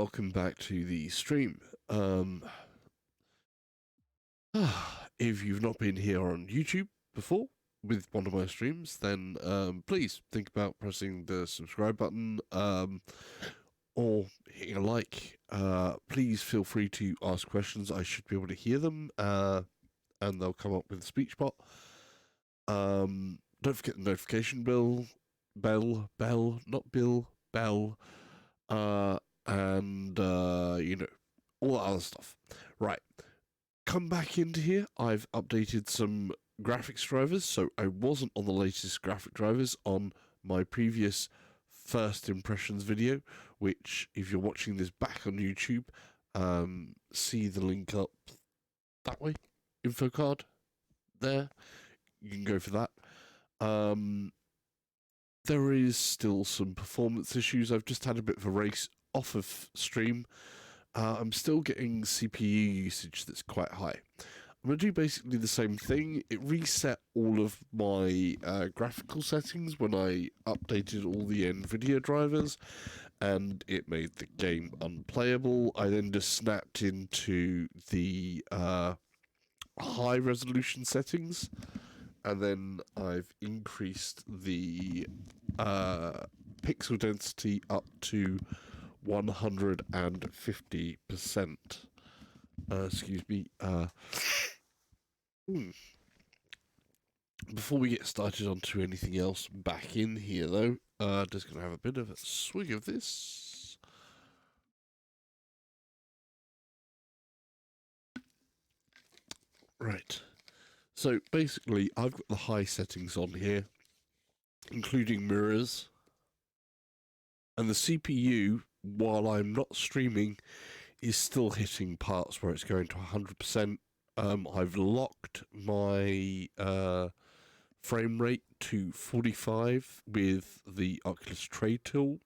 welcome back to the stream. If you've not been here on YouTube before with one of my streams, then please think about pressing the subscribe button or hitting a like. Please feel free to ask questions. I should be able to hear them, and they'll come up with a speech bot. Don't forget the notification bell, not bill, bell, and you know, all that other stuff. Right, come back into here. I've updated some graphics drivers, so I wasn't on the latest graphic drivers on my previous first impressions video, which if you're watching this back on YouTube, see the link up that way, info card there, you can go for that. There is still some performance issues. I've just had a bit of a race off of stream. I'm still getting CPU usage that's quite high. I'm going to do basically the same thing. It reset all of my graphical settings when I updated all the NVIDIA drivers, and it made the game unplayable. I then just snapped into the high resolution settings, and then I've increased the pixel density up to 150%. Excuse me. Before we get started onto anything else back in here, though, just going to have a bit of a swig of this. Right. So basically, I've got the high settings on here, including mirrors. And the CPU, while I'm not streaming, is still hitting parts where it's going to 100%. I've locked my frame rate to 45 with the Oculus Trade tool.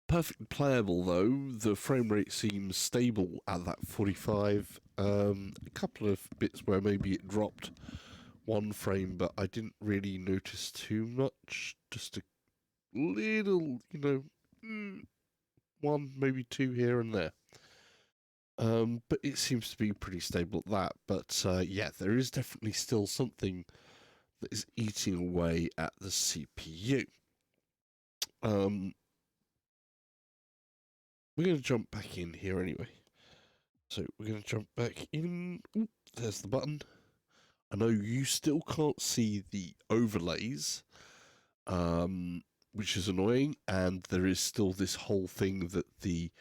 Perfectly playable though. The frame rate seems stable at that 45. A couple of bits where maybe it dropped one frame, but I didn't really notice too much. Just a little, you know, one, maybe two here and there. But it seems to be pretty stable at that. But yeah, there is definitely still something that is eating away at the CPU. We're going to jump back in here anyway. So we're going to jump back in. Oop, there's the button. I know you still can't see the overlays, which is annoying, and there is still this whole thing that the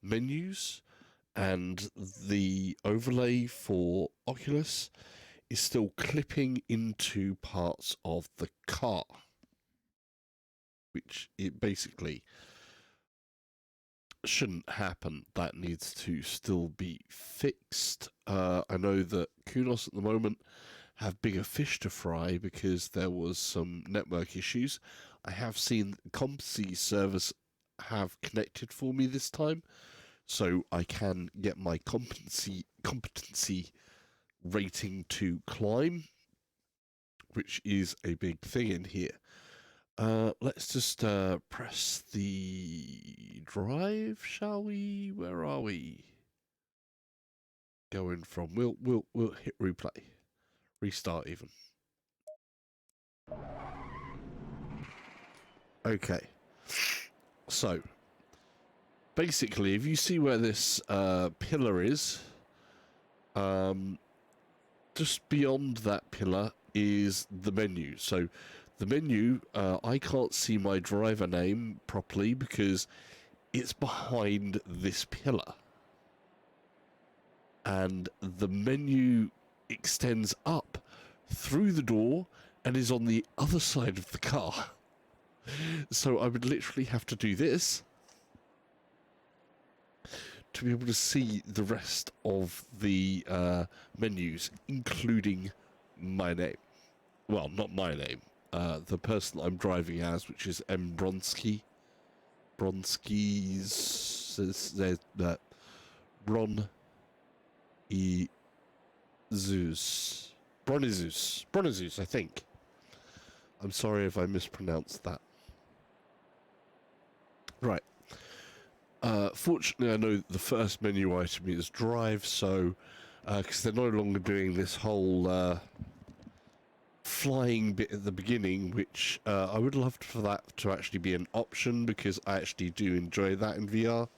menus and the overlay for Oculus is still clipping into parts of the car, which it basically shouldn't happen. That needs to still be fixed. I know that Kunos at the moment have bigger fish to fry because there was some network issues. I have seen Competency servers have connected for me this time, so I can get my competency rating to climb, which is a big thing in here. Let's just press the drive, shall we? Where are we going from? We'll hit replay, restart even. Okay, so basically, if you see where this pillar is, just beyond that pillar is the menu. So the menu, I can't see my driver name properly because it's behind this pillar. And the menu extends up through the door and is on the other side of the car. So I would literally have to do this to be able to see the rest of the menus, including my name. Well, not my name. The person I'm driving as, which is M. Bronsky. There's that. Ron E. Zeus. Bronizeus, I think. I'm sorry if I mispronounced that. Right. Fortunately, I know the first menu item is drive, so because they're no longer doing this whole flying bit at the beginning, which I would love for that to actually be an option, because I actually do enjoy that in VR,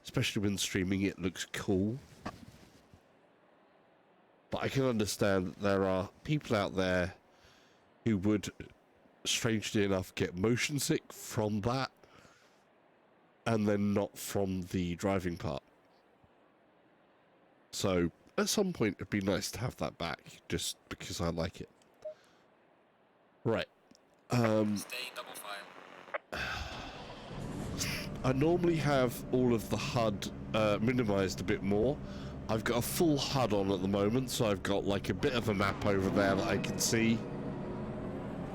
especially when streaming. It looks cool. But I can understand that there are people out there who would, strangely enough, get motion sick from that, and then not from the driving part. So at some point it'd be nice to have that back, just because I like it. Right. Stay double file. I normally have all of the HUD minimized a bit more. I've got a full HUD on at the moment, so I've got like a bit of a map over there that I can see.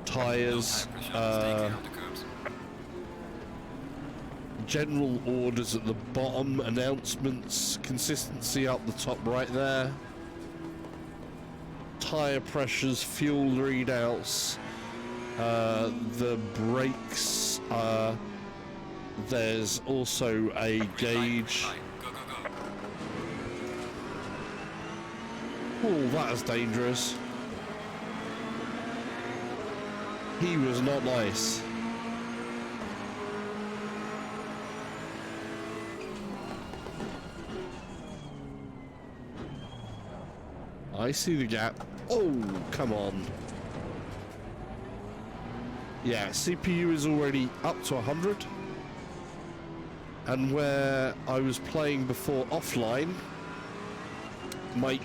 Tires, general orders at the bottom, announcements, consistency up the top right there. Tire pressures, fuel readouts, the brakes, there's also a gauge. Oh, that is dangerous. He was not nice. I see the gap. Oh, come on. Yeah, CPU is already up to 100. And where I was playing before offline, my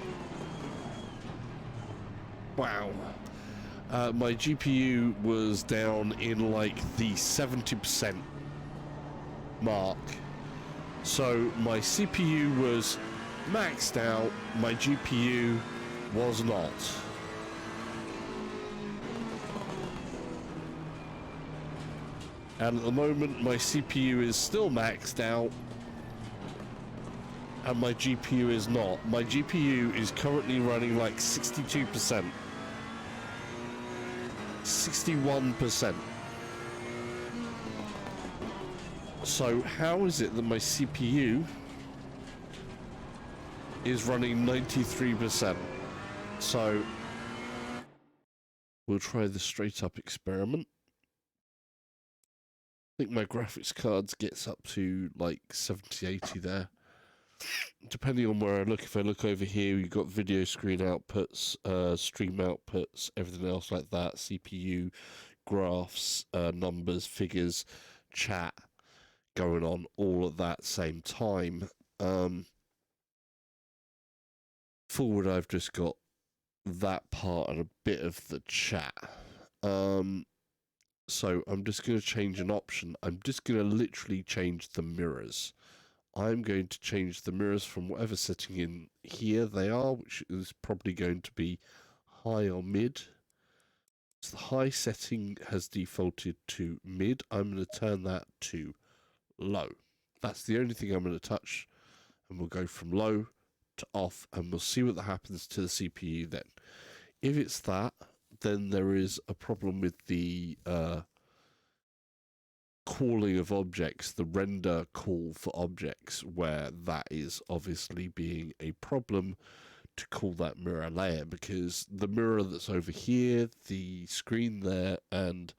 GPU was down in like the 70% mark. So my CPU was maxed out, my GPU was not. And at the moment my CPU is still maxed out and my GPU is not. My GPU is currently running like 62%. 61%. So how is it that my CPU is running 93%? So we'll try the straight up experiment. I think my graphics cards gets up to like 70, 80 there. Depending on where I look, if I look over here, you've got video screen outputs, stream outputs, everything else like that, CPU, graphs, numbers, figures, chat going on all at that same time. Forward, I've just got that part and a bit of the chat. So I'm just going to change an option. I'm just going to literally change the mirrors. I'm going to change the mirrors from whatever setting in here they are, which is probably going to be high or mid. So the high setting has defaulted to mid. I'm going to turn that to low. That's the only thing I'm going to touch, and we'll go from low to off, and we'll see what happens to the CPU then. If it's that, then there is a problem with the calling of objects, the render call for objects, where that is obviously being a problem to call that mirror layer, because the mirror that's over here, the screen there, and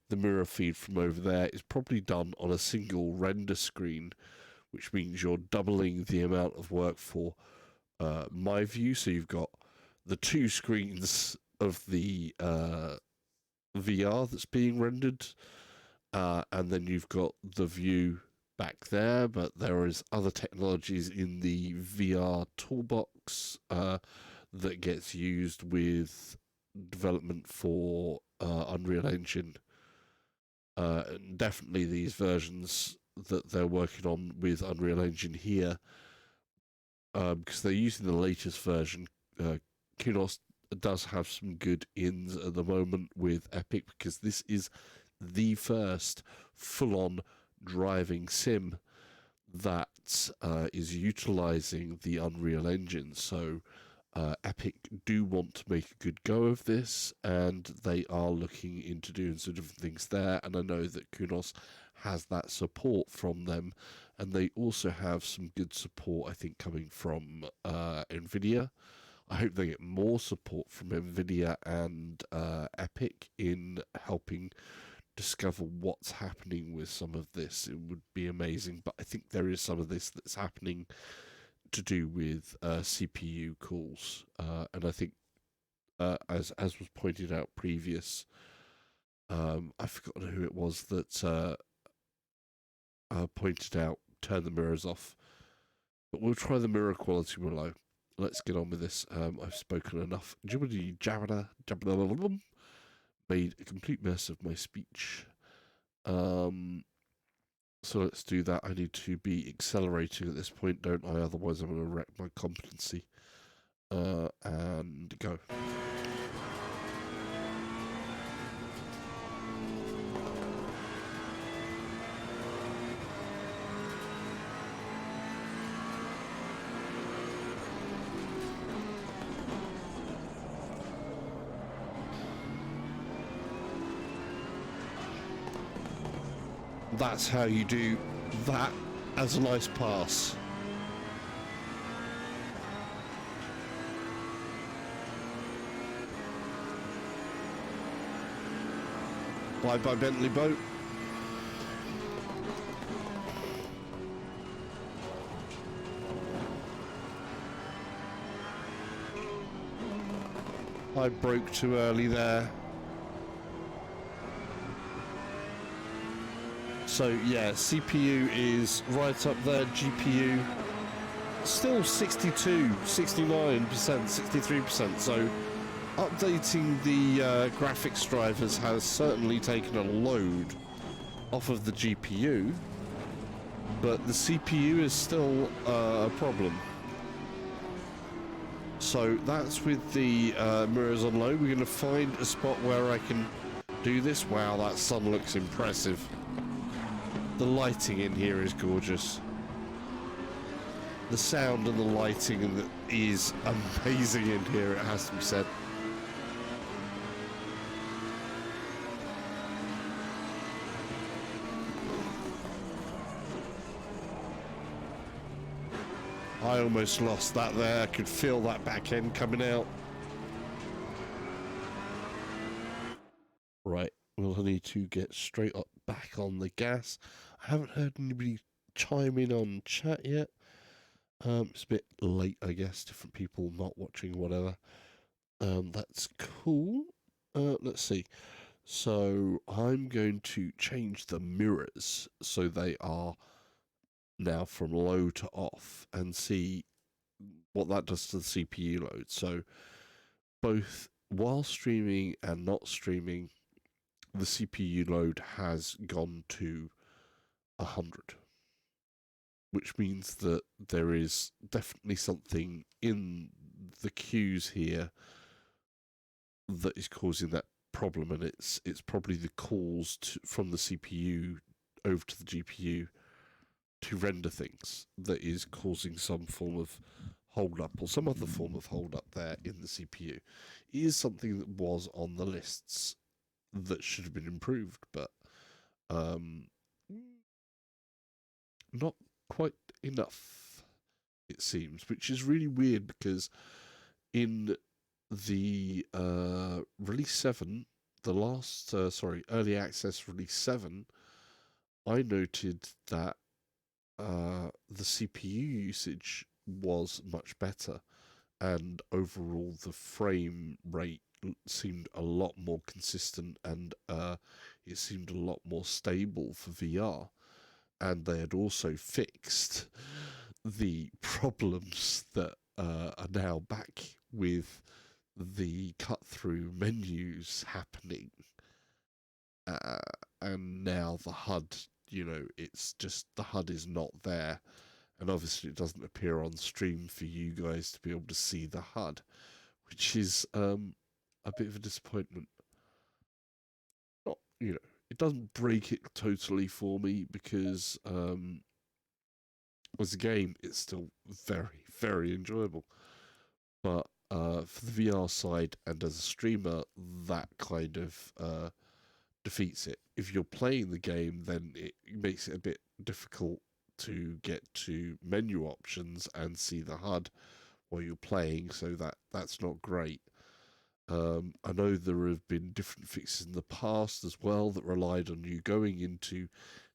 the mirror feed from over there is probably done on a single render screen, which means you're doubling the amount of work for my view. So you've got the two screens of the VR that's being rendered, and then you've got the view back there, but there is other technologies in the VR toolbox that gets used with development for Unreal Engine. Definitely these versions that they're working on with Unreal Engine here, because they're using the latest version. Kunos does have some good ins at the moment with Epic, because this is the first full-on driving sim that is utilizing the Unreal Engine. So Epic do want to make a good go of this, and they are looking into doing some different things there. And I know that Kunos has that support from them, and they also have some good support, I think, coming from NVIDIA. I hope they get more support from NVIDIA and Epic in helping discover what's happening with some of this. It would be amazing, but I think there is some of this that's happening to do with CPU calls, and I think, as was pointed out previous, I've forgotten who it was that pointed out, turn the mirrors off. But we'll try the mirror quality below. Let's get on with this. I've spoken enough. Made a complete mess of my speech. So let's do that. I need to be accelerating at this point, don't I? Otherwise I'm going to wreck my competency. And go. That's how you do that as a nice pass. Bye bye Bentley boat. I broke too early there. So yeah, CPU is right up there, GPU still 62, 69%, 63%, so updating the graphics drivers has certainly taken a load off of the GPU, but the CPU is still a problem. So that's with the mirrors on low. We're going to find a spot where I can do this. Wow, that sun looks impressive. The lighting in here is gorgeous. The sound and the lighting is amazing in here, it has to be said. I almost lost that there. I could feel that back end coming out. Right, well, I need to get straight up back on the gas. I haven't heard anybody chime in on chat yet. It's a bit late, I guess. Different people not watching, whatever. That's cool. Let's see. So I'm going to change the mirrors so they are now from low to off and see what that does to the CPU load. So both while streaming and not streaming, the CPU load has gone to 100, which means that there is definitely something in the queues here that is causing that problem, and it's probably the calls from the CPU over to the GPU to render things that is causing some form of hold up or some other form of hold up there in the CPU. It is something that was on the lists that should have been improved, but not quite enough, it seems, which is really weird because in the release 7, the last, early access release 7, I noted that the CPU usage was much better, and overall the frame rate seemed a lot more consistent, and it seemed a lot more stable for VR. And they had also fixed the problems that are now back with the cut-through menus happening. And now the HUD, it's just the HUD is not there. And obviously it doesn't appear on stream for you guys to be able to see the HUD, which is a bit of a disappointment. Not, it doesn't break it totally for me because as a game, it's still very, very enjoyable. But for the VR side and as a streamer, that kind of defeats it. If you're playing the game, then it makes it a bit difficult to get to menu options and see the HUD while you're playing, so that's not great. I know there have been different fixes in the past as well that relied on you going into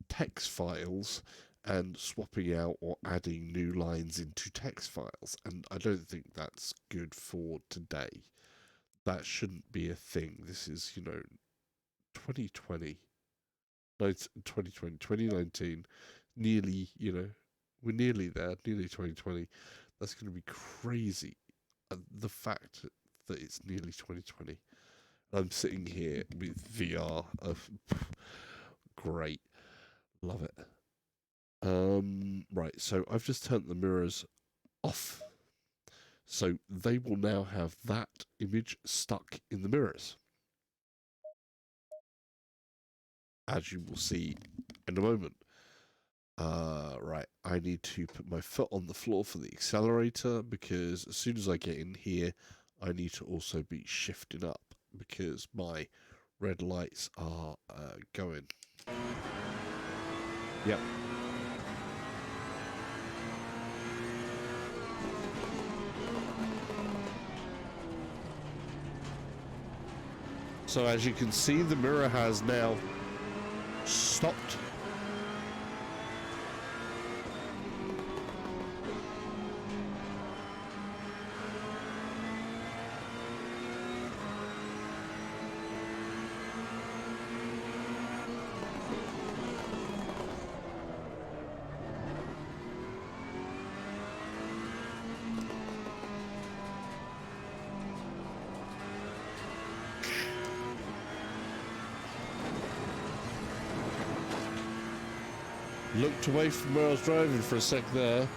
text files and swapping out or adding new lines into text files, and I don't think that's good for today. That shouldn't be a thing. This is, 2020, no, 2020, 2019, nearly, we're nearly there, nearly 2020. That's going to be crazy. The fact that it's nearly 2020. I'm sitting here with VR. Great. Love it. Right, so I've just turned the mirrors off. So they will now have that image stuck in the mirrors, as you will see in a moment. Right, I need to put my foot on the floor for the accelerator, because as soon as I get in here, I need to also be shifting up, because my red lights are going. Yep. So as you can see, the mirror has now stopped. Looked away from where I was driving for a sec there.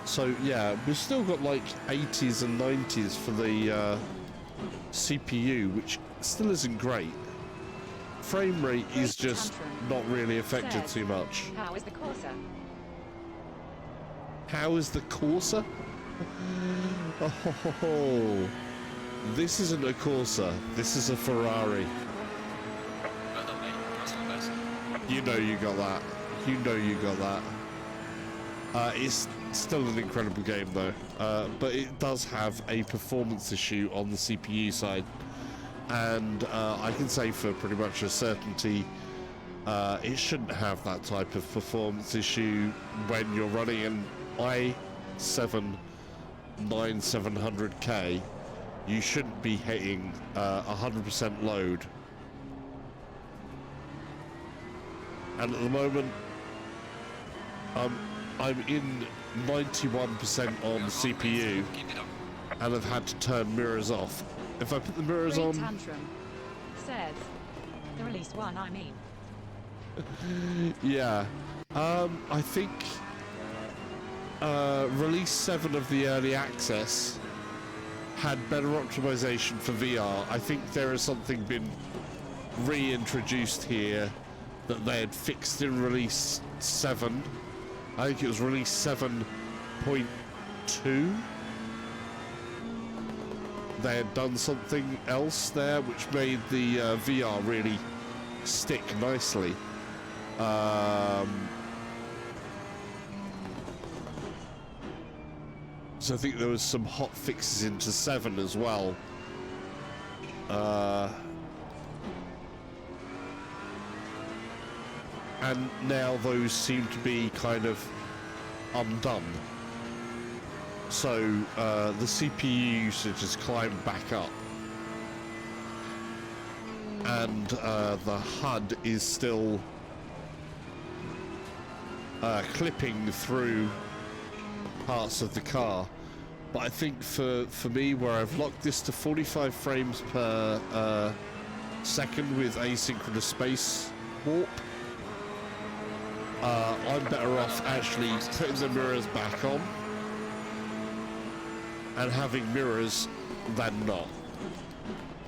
So yeah, we've still got like 80s and 90s for the CPU, which still isn't great. Frame rate is just not really affected too much. How is the Corsa? How is the Corsa? Oh, this isn't a Corsa. This is a Ferrari. Well done, mate. Personal best. You know you got that. You know you got that. It's still an incredible game though, but it does have a performance issue on the CPU side, and I can say for pretty much a certainty it shouldn't have that type of performance issue when you're running an i7 9700K. You shouldn't be hitting 100% load, and at the moment I'm in 91% on the CPU, Keep it up. and I've had to turn mirrors off. If I put the mirrors Great on, tantrum. Says the release one, I mean. yeah, I think release 7 of the early access had better optimization for VR. I think there has something been reintroduced here that they had fixed in release 7. I think it was release 7.2. They had done something else there which made the VR really stick nicely. So I think there was some hot fixes into 7 as well. And now those seem to be kind of undone. So the CPU usage has climbed back up. And the HUD is still clipping through parts of the car. But I think for me, where I've locked this to 45 frames per second with asynchronous space warp, I'm better off actually putting the mirrors back on and having mirrors than not,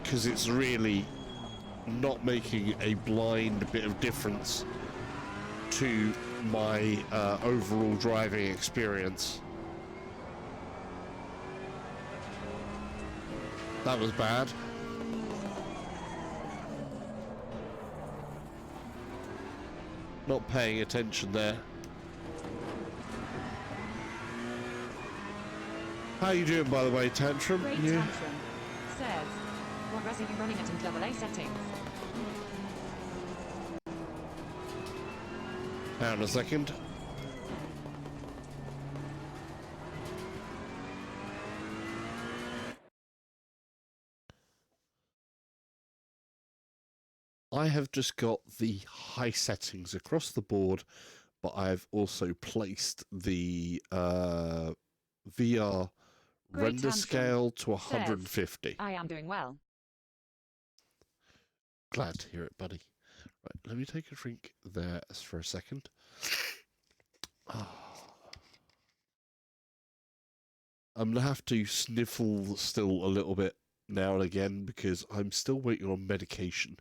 because it's really not making a blind bit of difference to my overall driving experience. That was bad. Not paying attention there. How you doing, by the way, Tantrum? Great Yeah. Tantrum says, what res are you running it in AA settings? Hang on a second. I have just got the high settings across the board, but I've also placed the VR Great render Tantrum scale to says, 150. I am doing well. Glad to hear it, buddy. Right, let me take a drink there for a second. I'm going to have to sniffle still a little bit now and again because I'm still waiting on medication,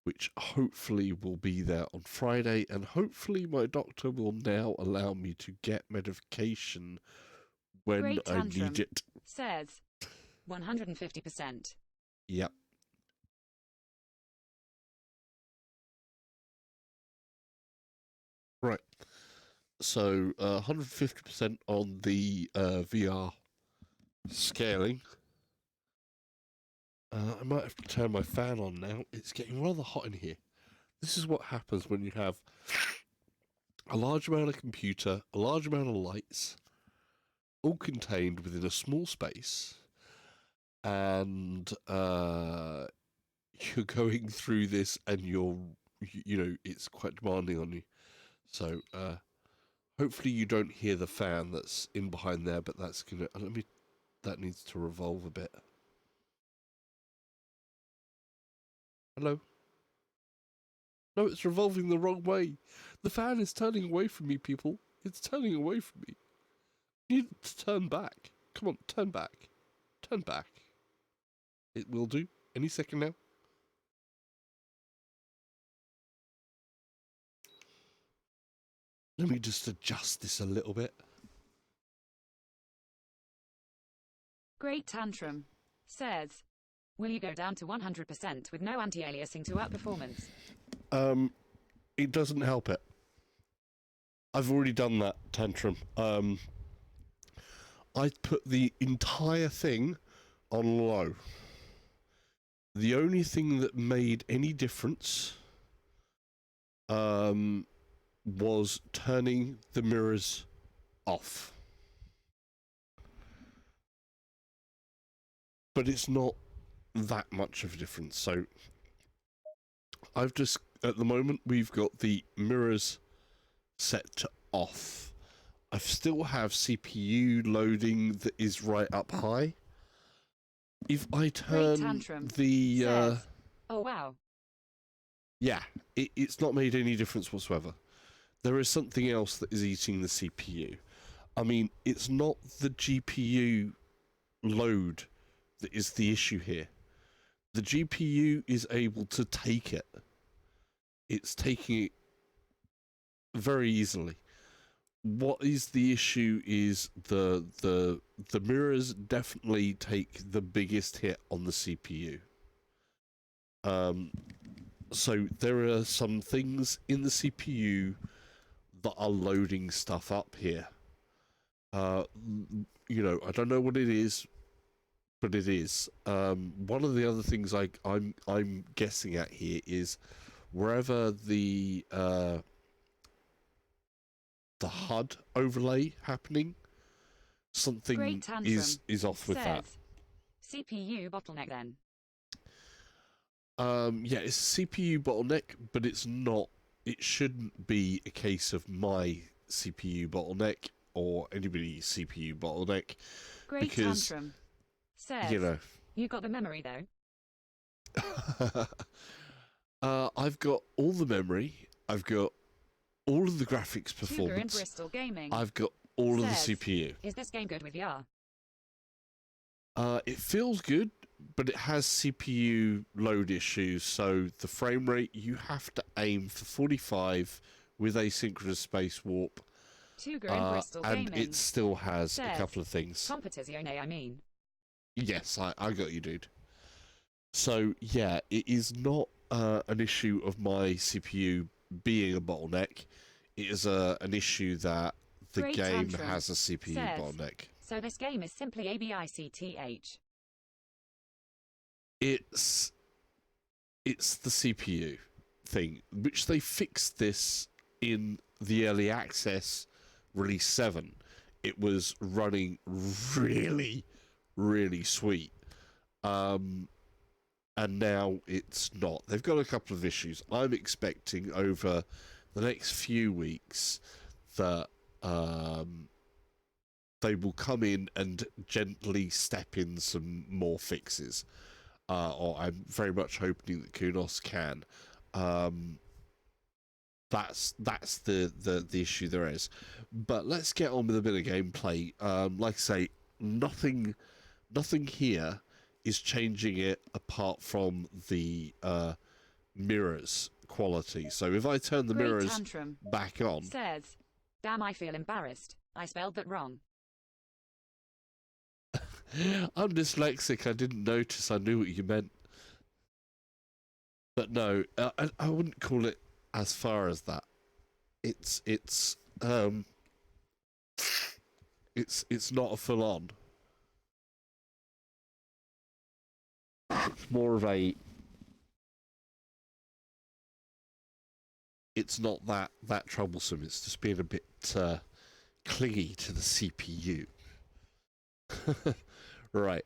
which hopefully will be there on Friday, and hopefully my doctor will now allow me to get medication when Great I need Tantrum it. says, 150%. Yep. Right. So 150% on the VR scaling. I might have to turn my fan on now. It's getting rather hot in here. This is what happens when you have a large amount of computer, a large amount of lights, all contained within a small space, and you're going through this, and it's quite demanding on you. So hopefully you don't hear the fan that's in behind there, but that's gonna that needs to revolve a bit. Hello? No, it's revolving the wrong way. The fan is turning away from me, people. It's turning away from me. You need to turn back. Come on, turn back. Turn back. It will do. Any second now. Let me just adjust this a little bit. Great Tantrum says, will you go down to 100% with no anti-aliasing to up performance? It doesn't help it. I've already done that, Tantrum. I put the entire thing on low. The only thing that made any difference was turning the mirrors off. But it's not that much of a difference. So I've just, at the moment, we've got the mirrors set to off. I still have CPU loading that is right up high. If I turn the... says, oh wow. Yeah, it's not made any difference whatsoever. There is something else that is eating the CPU. I mean, it's not the GPU load that is the issue here. The GPU is able to take it. It's taking it very easily. What is the issue is the mirrors definitely take the biggest hit on the CPU. So there are some things in the CPU that are loading stuff up here. I don't know what it is, but it is. One of the other things I'm guessing at here is wherever the HUD overlay happening, something is off with that. CPU bottleneck then. Yeah, it's a CPU bottleneck, but it's not. It shouldn't be a case of my CPU bottleneck or anybody's CPU bottleneck. Great because, Tantrum says, you got the memory though. I've got all the memory. I've got all of the graphics Sugar in performance. Bristol Gaming I've got all of the says, CPU. is this game good with VR? It feels good, but it has CPU load issues, so the frame rate, you have to aim for 45 with asynchronous space warp. Sugar in Bristol and Gaming it still has says, a couple of things. Competizione, I mean. Yes, I got you, dude. So, yeah, it is not an issue of my CPU being a bottleneck. It is an issue that the Great game Tantrum has a CPU says, bottleneck. So this game is simply ABICTH. It's the CPU thing, which they fixed this in the early access release 7. It was running really, really sweet. And now it's not. They've got a couple of issues. I'm expecting over the next few weeks that they will come in and gently step in some more fixes. Or I'm very much hoping that Kunos can. That's the issue there is. But let's get on with a bit of gameplay. Like I say, nothing here is changing it apart from the mirrors quality. So if I turn the Great mirrors Tantrum back on, says, damn, I feel embarrassed. I spelled that wrong. I'm dyslexic. I didn't notice. I knew what you meant. But no, I wouldn't call it as far as that. It's not a full on. It's more of a. It's not that troublesome. It's just being a bit clingy to the CPU. Right.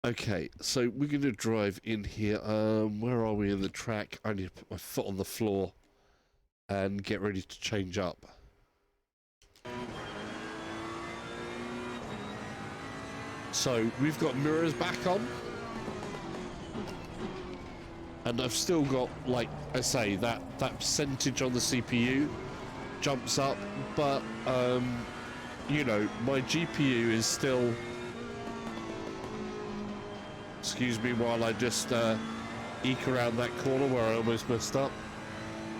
Okay, so we're going to drive in here. Where are we in the track? I need to put my foot on the floor and get ready to change up. So we've got mirrors back on. And I've still got, like I say, that percentage on the CPU jumps up, but you know, my GPU is still. Excuse me while I just eke around that corner where I almost messed up.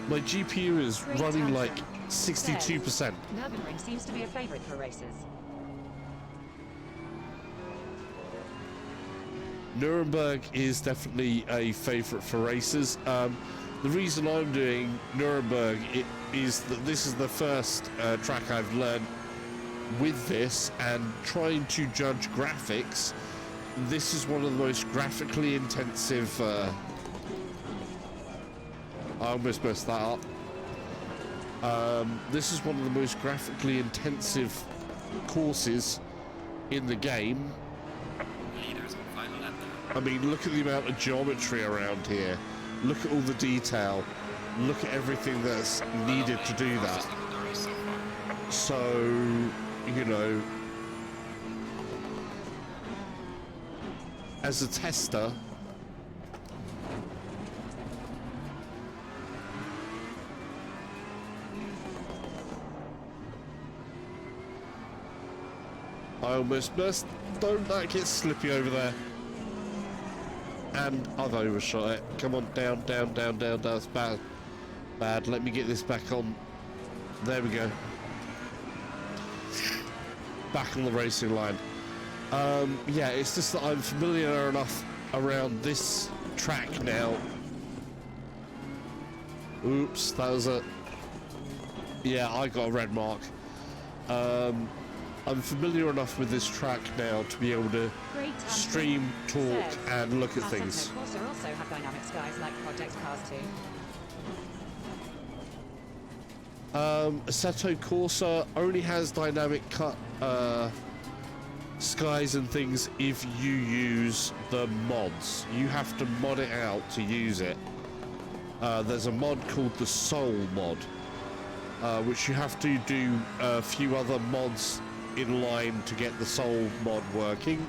My GPU is Great running Tantrum like 62%. Nürburgring seems to be a favorite for racers. Nuremberg is definitely a favorite for racers. The reason I'm doing Nuremberg is that this is the first track I've learned with this, and trying to judge graphics, this is one of the most graphically intensive. I almost messed that up. This is one of the most graphically intensive courses in the game. Leaders on final lap. I mean, look at the amount of geometry around here. Look at all the detail. Look at everything that's needed to do that. So, you know, as a tester, I almost missed. Don't that get slippy over there. And I've overshot it. Come on, down, down, down, down, down. It's bad. Bad. Let me get this back on. There we go. Back on the racing line. Yeah, it's just that I'm familiar enough around this track now. Oops, that was a... Yeah, I got a red mark. I'm familiar enough with this track now to be able to stream, talk, and look at things. Assetto Corsa also have dynamic skies like Project Cars 2. Assetto Corsa only has dynamic cut skies and things if you use the mods. You have to mod it out to use it. There's a mod called the Soul mod, which you have to do a few other mods in line to get the Soul mod working.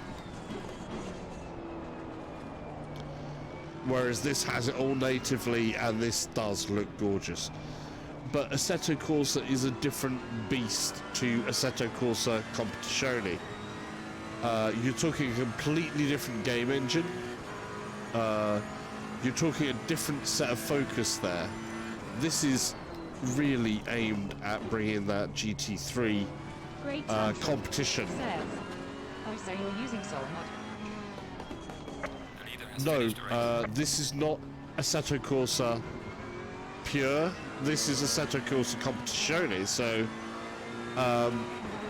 Whereas this has it all natively, and this does look gorgeous. But Assetto Corsa is a different beast to Assetto Corsa Competizione. You're talking a completely different game engine. You're talking a different set of focus there. This is really aimed at bringing that GT3 competition. Says, oh, so you're using Soul mod? No, this is not Assetto Corsa pure. This is Assetto Corsa Competizione, so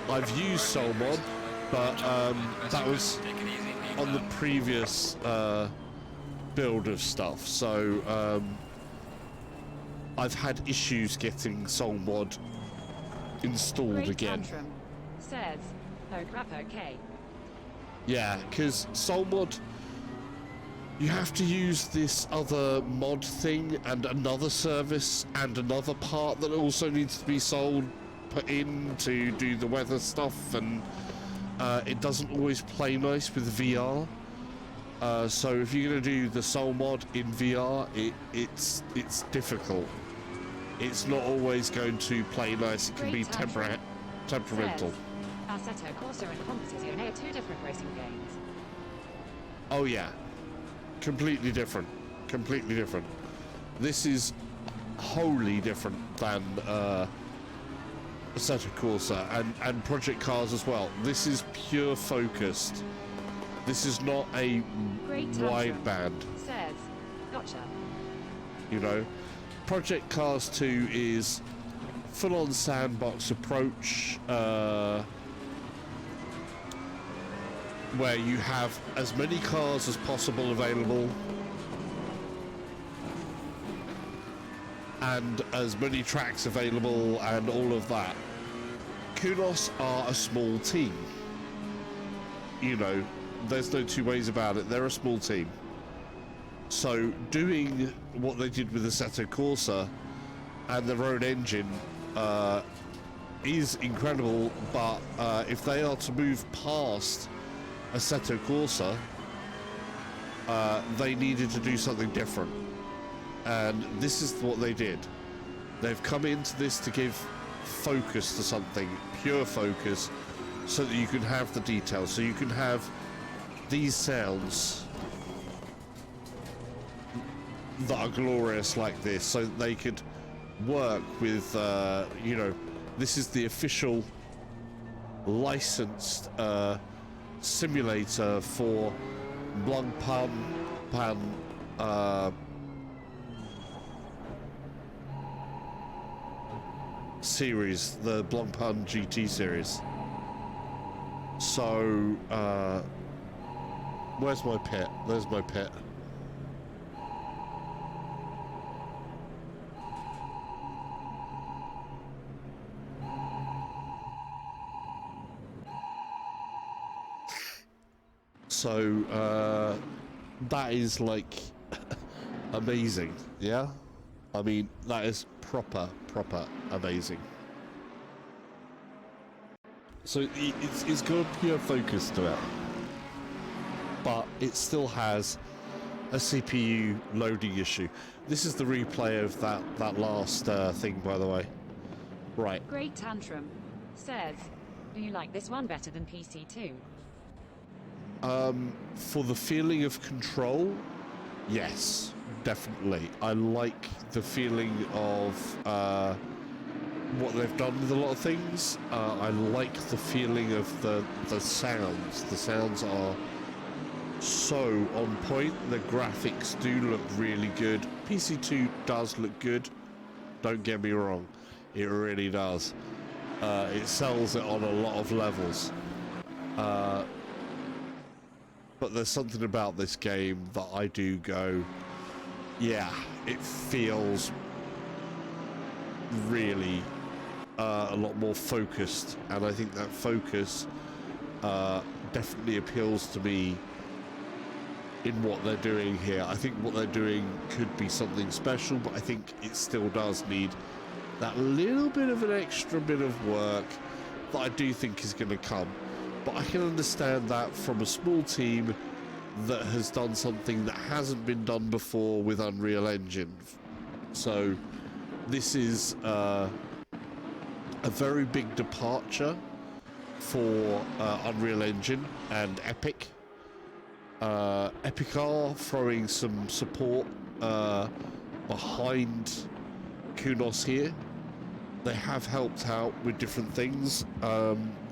I've used Soul Mod, but that was on the previous build of stuff, so I've had issues getting Soul Mod installed Great again. Tantrum says, oh crap, okay. Yeah, because Soul Mod, you have to use this other mod thing and another service and another part that also needs to be put in to do the weather stuff, and it doesn't always play nice with VR. So if you're going to do the Soul Mod in VR, it's difficult. It's not always going to play nice. It can be temperamental. Assetto Corsa and Competizione are two different racing games. Oh yeah, completely different. Completely different. This is wholly different than Assetto Corsa and Project Cars as well. This is pure focused. This is not a wideband. Says, gotcha. You know, Project Cars 2 is full-on sandbox approach, where you have as many cars as possible available and as many tracks available and all of that. Kunos are a small team. You know, there's no two ways about it. They're a small team. So doing what they did with Assetto Corsa and their own engine is incredible, but if they are to move past Assetto Corsa, they needed to do something different, and this is what they did. They've come into this to give focus to something, pure focus, so that you can have the details, so you can have these sounds that are glorious like this, so that they could work with, you know, this is the official licensed simulator for Blanpain series, the Blanpain GT Series. So, where's my pet? There's my pet. So, that is like amazing, yeah? I mean, that is proper amazing. So it's got a pure focus to it, but it still has a CPU loading issue. This is the replay of that last thing, by the way. Right. Great Tantrum says, do you like this one better than PC2? For the feeling of control, yes, definitely. I like the feeling of what they've done with a lot of things. I like the feeling of the sounds. The sounds are so on point. The graphics do look really good. PC2 does look good. Don't get me wrong, it really does. It sells it on a lot of levels. But there's something about this game that I do go, yeah, it feels really a lot more focused, and I think that focus definitely appeals to me in what they're doing here. I think what they're doing could be something special, but I think it still does need that little bit of an extra bit of work that I do think is going to come. But I can understand that from a small team that has done something that hasn't been done before with Unreal Engine. So this is a very big departure for Unreal Engine and Epic. Epic are throwing some support behind Kunos here. They have helped out with different things.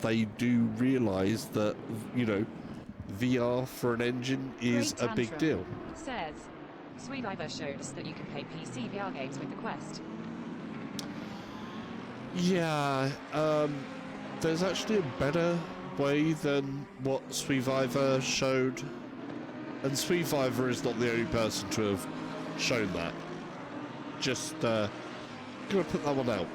They do realise that, you know, VR for an engine is a big deal. Says, Sweeviver showed us that you can play PC VR games with the Quest. Yeah, there's actually a better way than what Sweeviver showed. And Sweeviver is not the only person to have shown that. Just, gonna put that one out.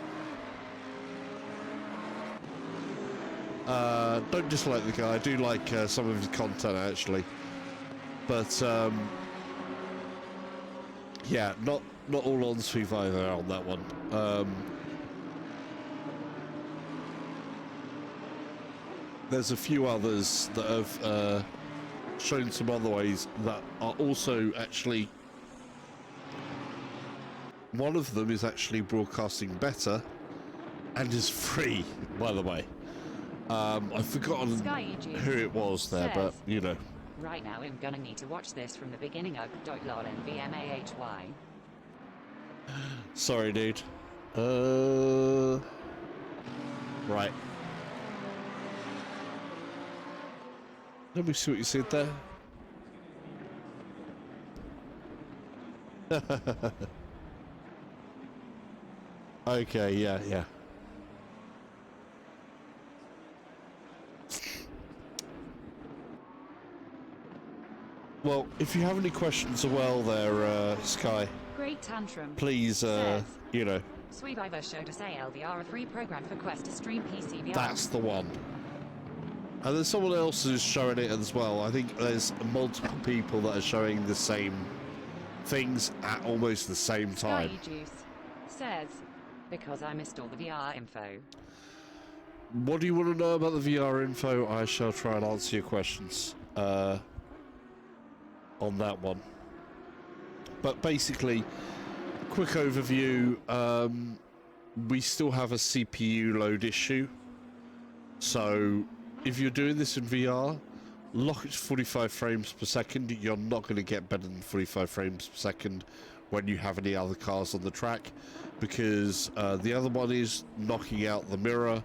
Don't dislike the guy. I do like some of his content, actually. But, yeah, not all on Sweeviver on that one. There's a few others that have shown some other ways that are also actually... One of them is actually broadcasting better and is free, by the way. I've forgotten who it was there, but, you know. Right now I'm gonna need to watch this from the beginning of .lol and VMAHY. Sorry, dude. Right. Let me see what you said there. Okay, yeah. Well, if you have any questions as well there, Sky, Great tantrum. please, you know. Sweeviver showed us ALVR, a free program for Quest to stream PC VR. That's the one. And there's someone else who's showing it as well. I think there's multiple people that are showing the same things at almost the same time. Sky Juice says, because I missed all the VR info. What do you want to know about the VR info? I shall try and answer your questions on that one. But basically, quick overview, we still have a CPU load issue. So if you're doing this in VR, lock it to 45 frames per second. You're not going to get better than 45 frames per second when you have any other cars on the track, because the other one is knocking out the mirror.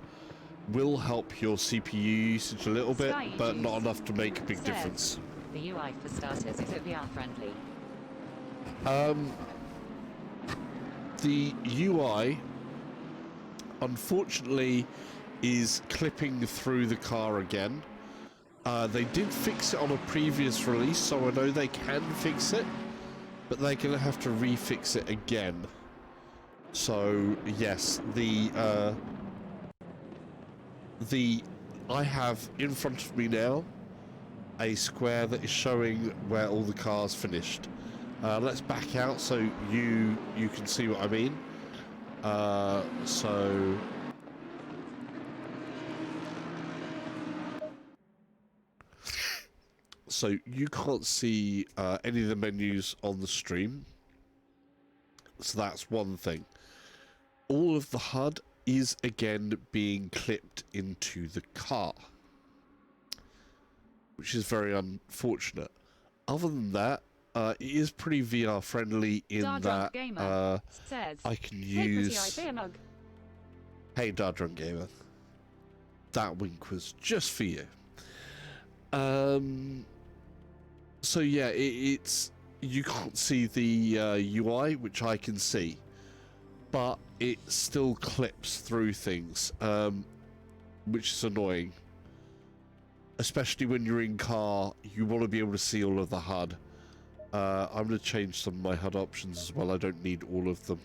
Will help your CPU usage a little bit, but not enough to make a big difference. The UI for starters, is it VR friendly? The UI, unfortunately, is clipping through the car again. They did fix it on a previous release, so I know they can fix it, but they're going to have to refix it again. So, yes, I have in front of me now a square that is showing where all the cars finished. Let's back out so you can see what I mean. So you can't see any of the menus on the stream. So that's one thing. All of the HUD is again being clipped into the car, which is very unfortunate. Other than that, it is pretty VR friendly in that I can use... Hey, Dardrunk Gamer. That wink was just for you. So yeah, it's... You can't see the UI, which I can see, but it still clips through things, which is annoying. Especially when you're in car, you want to be able to see all of the HUD. I'm going to change some of my HUD options as well. I don't need all of them.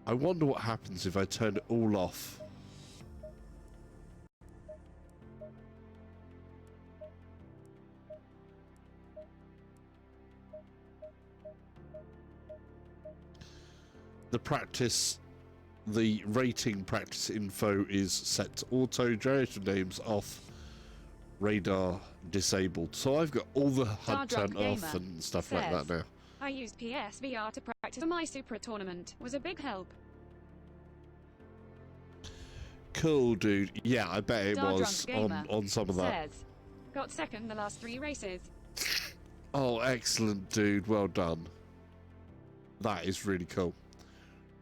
I wonder what happens if I turn it all off. The rating practice info is set to auto, generator names off, radar disabled. So I've got all the HUD turned off and stuff like that now. I used PSVR to practice for my Supra tournament. Was a big help. Cool, dude. Yeah, I bet it was on some of that. Got second the last 3 races. Oh, excellent, dude. Well done. That is really cool.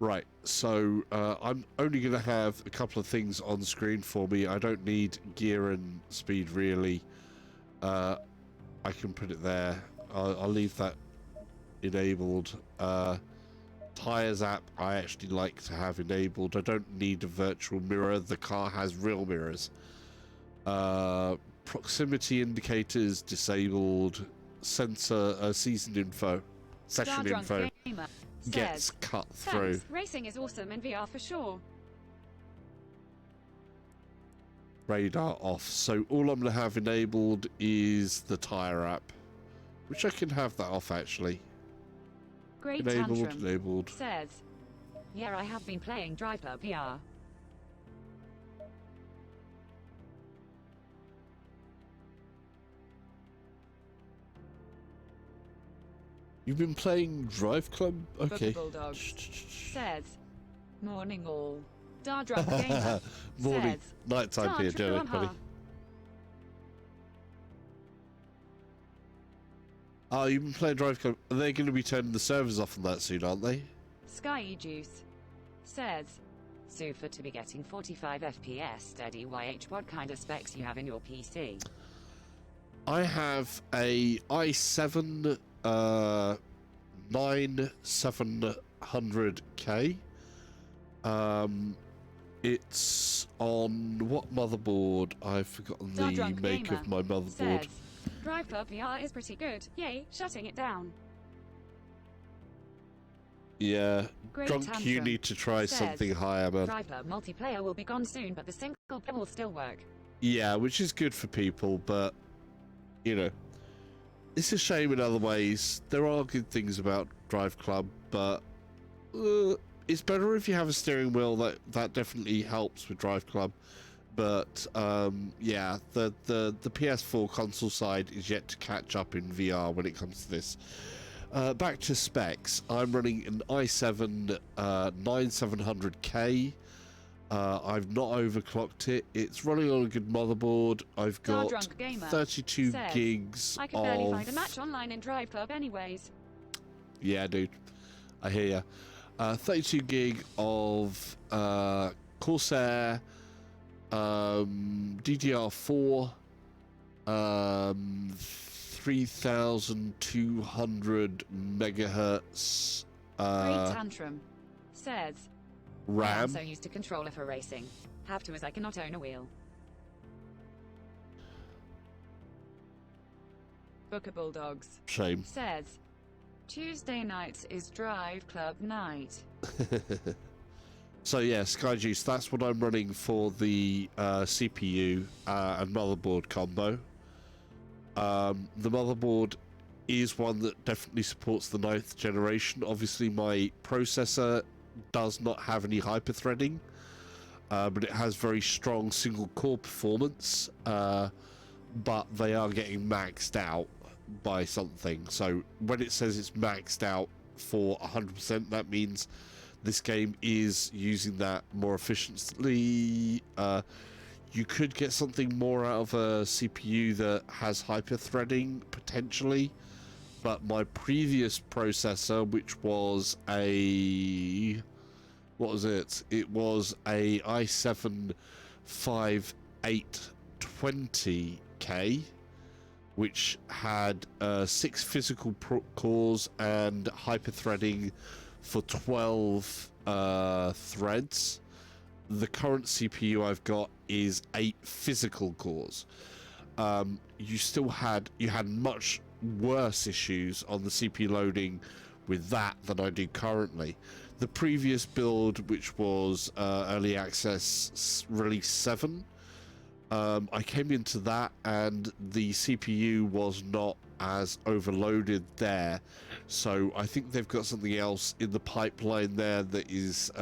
Right, so I'm only going to have a couple of things on screen for me. I don't need gear and speed, really. I can put it there. I'll leave that enabled. Tires app I actually like to have enabled. I don't need a virtual mirror. The car has real mirrors. Proximity indicators disabled. Sensor season info, session info gets cut through. Thanks. Racing is awesome in VR for sure. Radar off. So all I'm going to have enabled is the tire app, which I can have that off actually. Great Enabled, Tantrum enabled. says, yeah, I have been playing Drive Club VR. You've been playing Drive Club? Okay. Bulldog says, morning all. Dardrum Gamer Morning. says, Nighttime here, do it, buddy. Oh, you've been playing Drive Club. Are they going to be turning the servers off on that soon, aren't they? Sky Juice says, super to be getting 45 FPS steady YH. What kind of specs you have in your PC? I have a i7 9700K. It's on what motherboard? I've forgotten the make of my motherboard. Says, Drive Club VR is pretty good. Yay, shutting it down. Yeah, Great Drunk, Tantrum you need to try says, something higher, man. Drive Club multiplayer will be gone soon, but the single player will still work. Yeah, which is good for people, but, you know, it's a shame in other ways. There are good things about Drive Club, but it's better if you have a steering wheel. That definitely helps with Drive Club. But yeah, the PS4 console side is yet to catch up in VR when it comes to this. Back to specs. I'm running an i7 9700K. I've not overclocked it. It's running on a good motherboard. I've got 32 gigs I could barely find a match online in Drive Club anyways. Yeah, dude. I hear ya. 32 gig of Corsair, DDR4, 3200 megahertz Great Tantrum says, RAM. I'm so used to controller for racing. Have to as I cannot own a wheel. Booker Bulldogs Shame. says, Tuesday nights is Drive Club night. So yeah, SkyJuice, that's what I'm running for the CPU and motherboard combo. The motherboard is one that definitely supports the 9th generation. Obviously my processor does not have any hyperthreading, but it has very strong single core performance, but they are getting maxed out by something. So when it says it's maxed out for 100%, that means this game is using that more efficiently. You could get something more out of a CPU that has hyperthreading potentially, but my previous processor, which was a, what was it? It was a i7 5820K, which had 6 physical cores and hyperthreading for 12 threads. The current CPU I've got is 8 physical cores. You had much worse issues on the CPU loading with that than I do currently. The previous build, which was early access release 7, I came into that and the CPU was not as overloaded there, so I think they've got something else in the pipeline there that is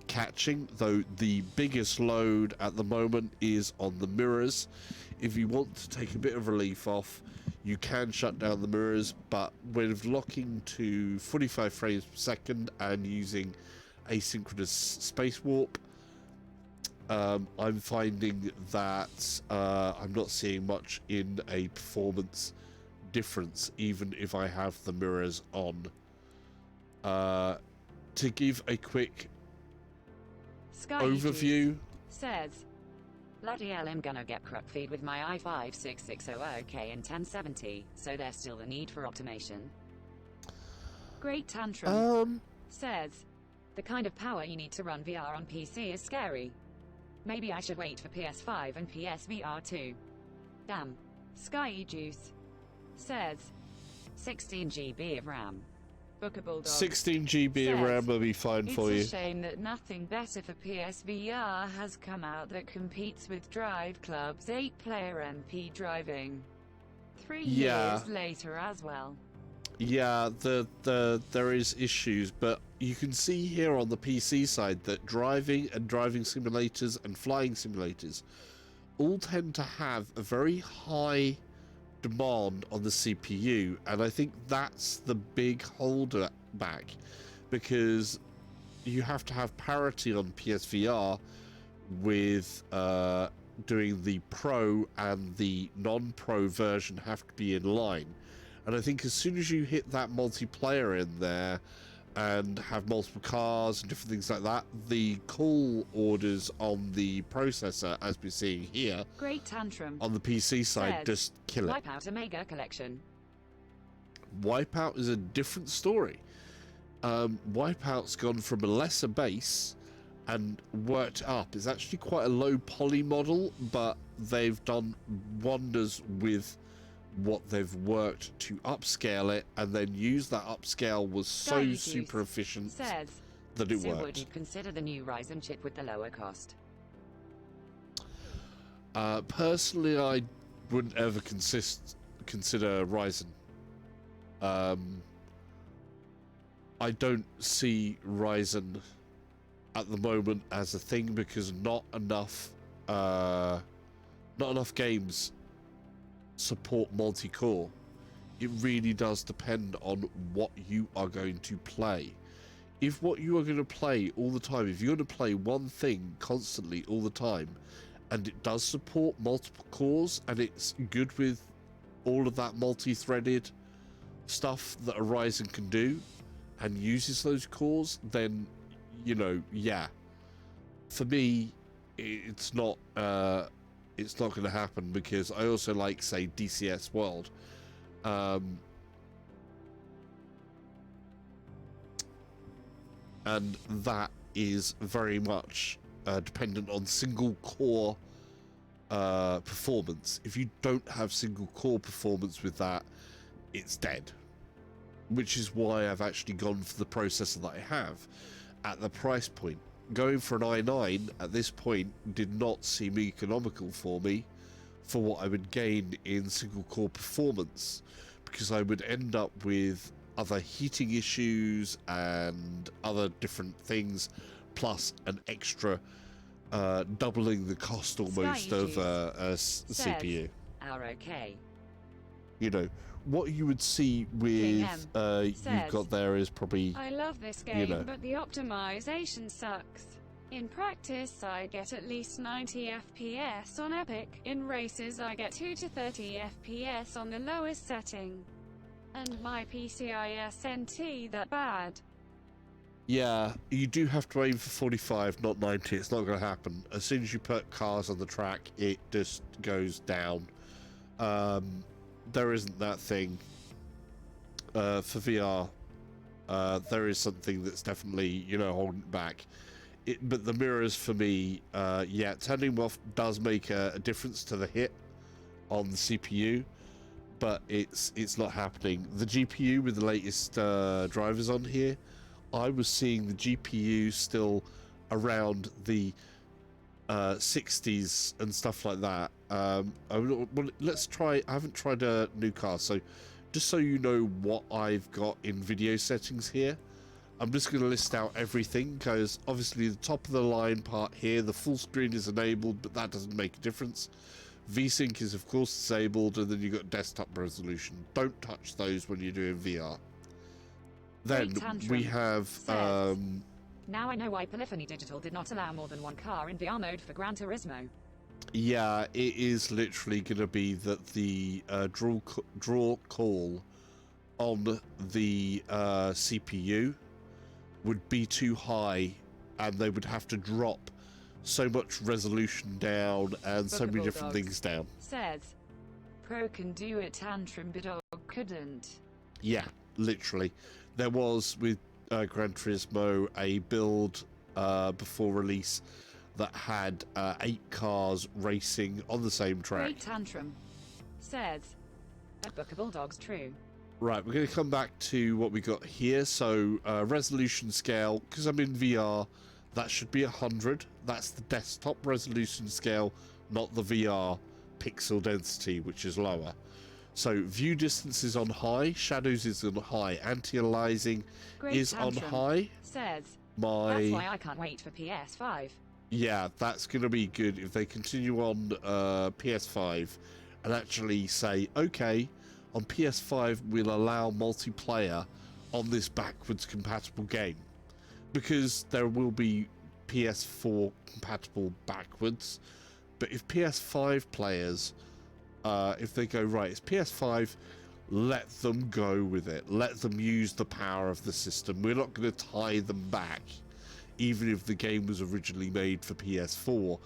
catching, though the biggest load at the moment is on the mirrors. If you want to take a bit of relief off, you can shut down the mirrors, but with locking to 45 frames per second and using asynchronous space warp, I'm finding that I'm not seeing much in a performance difference, even if I have the mirrors on. To give a quick overview, says, bloody hell, I'm gonna get crap feed with my i5 6600K and 1070, so there's still the need for automation. Great Tantrum says, the kind of power you need to run VR on PC is scary. Maybe I should wait for PS5 and PSVR 2. Damn. Sky Juice says, 16 GB of RAM. Booker Bulldog 16 GB of RAM will be fine for you. It's a shame that nothing better for PSVR has come out that competes with Drive Club's 8-player MP driving. 3 years later as well. Yeah, there is issues, but you can see here on the PC side that driving and driving simulators and flying simulators all tend to have a very high demand on the CPU, and I think that's the big holder back, because you have to have parity on PSVR with doing the Pro and the non-Pro version have to be in line. And I think as soon as you hit that multiplayer in there and have multiple cars and different things like that, the call orders on the processor, as we're seeing here, Great Tantrum on the PC side, says, just kill it. Wipeout Omega Collection. Wipeout is a different story. Wipeout's gone from a lesser base and worked up. It's actually quite a low poly model, but they've done wonders with what they've worked to upscale it, and then use that upscale was so super efficient says, that it so worked. Would you consider the new Ryzen chip with the lower cost? Personally, I wouldn't ever consider Ryzen. I don't see Ryzen at the moment as a thing, because not enough games support multi-core. It really does depend on what you are going to play. If what you are going to play all the time, if you're going to play one thing constantly all the time, and it does support multiple cores, and it's good with all of that multi-threaded stuff that a Ryzen can do, and uses those cores, then, you know, yeah. For me, it's not going to happen, because I also like, say, DCS World. And that is very much dependent on single core performance. If you don't have single core performance with that, it's dead. Which is why I've actually gone for the processor that I have at the price point. Going for an i9 at this point did not seem economical for me for what I would gain in single core performance, because I would end up with other heating issues and other different things, plus an extra doubling the cost almost of a CPU. Okay. You know, what you would see with you've got there is probably, I love this game, you know, but the optimization sucks. In practice, I get at least 90 FPS on Epic. In races, I get 2 to 30 FPS on the lowest setting. And my PCI isn't that bad. yeah, you do have to aim for 45, not 90. It's not going to happen. As soon as you put cars on the track, it just goes down. There isn't that thing for VR. There is something that's definitely, you know, holding it back. But the mirrors for me, yeah, turning them off does make a difference to the hit on the CPU, but it's not happening. The GPU with the latest drivers on here, I was seeing the GPU still around the 60s and stuff like that. Let's try. I haven't tried a new car, so just so you know what I've got in video settings here, I'm just going to list out everything, because obviously the top of the line part here, the full screen is enabled, but that doesn't make a difference. VSync is of course disabled, and then you've got desktop resolution. Don't touch those when you're doing VR. Then we have now I know why Polyphony Digital did not allow more than one car in VR mode for Gran Turismo. Yeah, it is literally going to be that the draw call on the CPU would be too high, and they would have to drop so much resolution down and so many different things down. Says, Pro can do it, Tantrum, but couldn't. Yeah, literally. There was with Gran Turismo a build before release that had 8 cars racing on the same track. Great Tantrum says, a book of Bulldog's true. Right, we're going to come back to what we got here. So resolution scale, because I'm in VR, that should be 100. That's the desktop resolution scale, not the VR pixel density, which is lower. So view distance is on high, shadows is on high, anti-aliasing is on high. Says, that's why I can't wait for PS5. Yeah, that's going to be good if they continue on PS5 and actually say, okay, on PS5 we'll allow multiplayer on this backwards compatible game. Because there will be PS4 compatible backwards. But if PS5 players, if they go, right, it's PS5, let them go with it. Let them use the power of the system. We're not going to tie them back. Even if the game was originally made for PS4,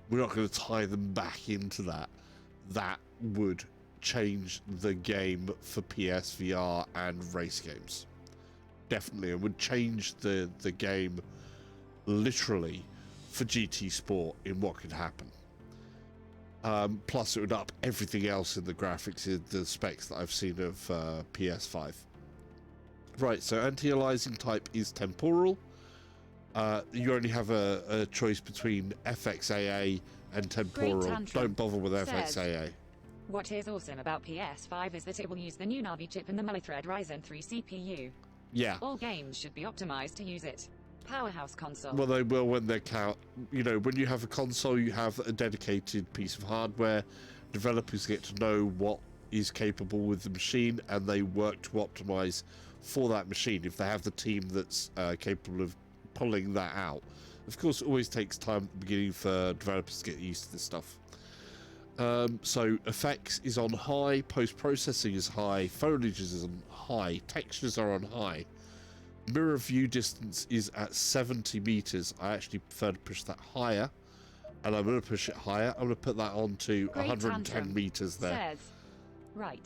we're not going to tie them back into that. That would change the game for PSVR and race games. Definitely, it would change the game literally for GT Sport in what could happen. Plus, it would up everything else in the graphics, in the specs that I've seen of PS5. Right, so anti-aliasing type is temporal. You only have a choice between FXAA and temporal. Don't bother with FXAA. What is awesome about PS5 is that it will use the new Navi chip and the multi-thread Ryzen 3 CPU. Yeah. All games should be optimized to use it. Powerhouse console. Well, they will when they're when you have a console, you have a dedicated piece of hardware. Developers get to know what is capable with the machine, and they work to optimize for that machine if they have the team that's capable of pulling that out. Of course, it always takes time at the beginning for developers to get used to this stuff. So effects is on high, post-processing is high, foliage is on high, textures are on high. Mirror view distance is at 70 meters. I actually prefer to push that higher, and I'm going to push it higher. I'm going to put that on to 110 meters there. Right.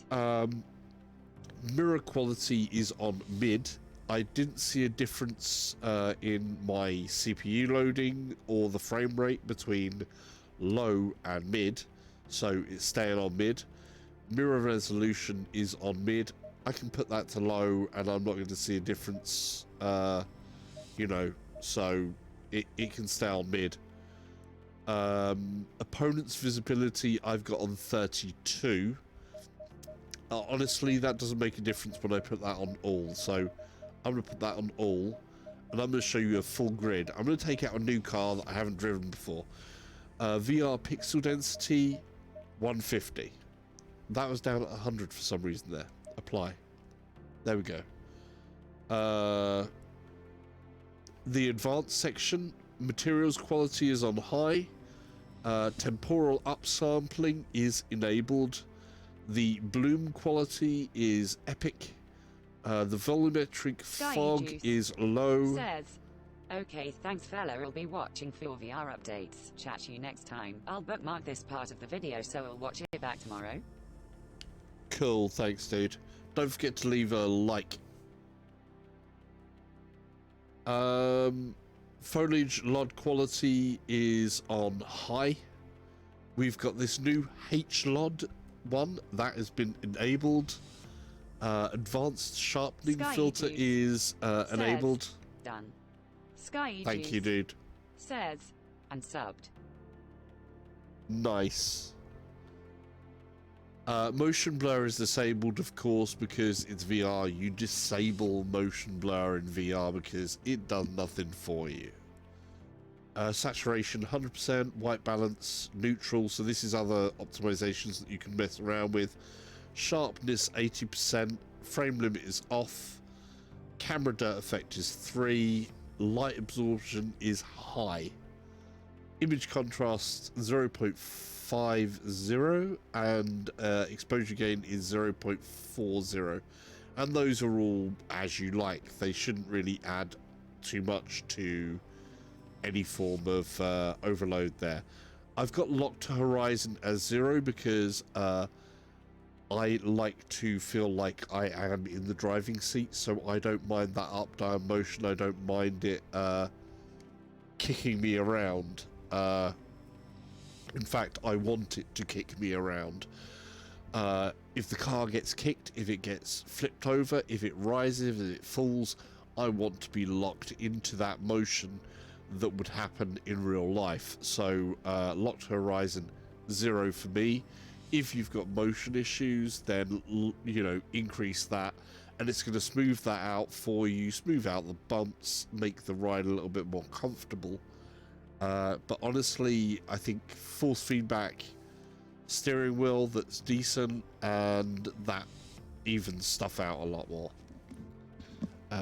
Mirror quality is on mid. I didn't see a difference in my CPU loading or the frame rate between low and mid, so it's staying on mid. Mirror resolution is on mid. I can put that to low and I'm not going to see a difference, so it can stay on mid. Opponent's visibility I've got on 32. Honestly, that doesn't make a difference when I put that on all, so I'm going to put that on all, and I'm going to show you a full grid. I'm going to take out a new car that I haven't driven before. VR pixel density, 150. That was down at 100 for some reason there. Apply. There we go. The advanced section, materials quality is on high. Temporal upsampling is enabled. The bloom quality is epic. The volumetric fog is low. Says, okay, thanks fella, I'll be watching for VR updates. Chat you next time. I'll bookmark this part of the video so I'll watch it back tomorrow. Cool, thanks dude. Don't forget to leave a like. Foliage LOD quality is on high. We've got this new HLOD one that has been enabled. Advanced sharpening filter is enabled. Done. Sky Thank you, dude. Says, and subbed. Nice. Motion blur is disabled, of course, because it's VR. You disable motion blur in VR because it does nothing for you. Saturation 100%, white balance neutral, so this is other optimizations that you can mess around with. Sharpness 80%, frame limit is off, camera dirt effect is 3, light absorption is high, image contrast 0.50, and exposure gain is 0.40, and those are all as you like. They shouldn't really add too much to any form of overload there. I've got locked to horizon as 0 because I like to feel like I am in the driving seat, so I don't mind that up-down motion. I don't mind it kicking me around. In fact, I want it to kick me around. If the car gets kicked, if it gets flipped over, if it rises, if it falls, I want to be locked into that motion that would happen in real life. So locked horizon 0 for me. If you've got motion issues, then increase that, and it's going to smooth that out for you, smooth out the bumps, make the ride a little bit more comfortable. But honestly, I think force feedback steering wheel that's decent, and that evens stuff out a lot more.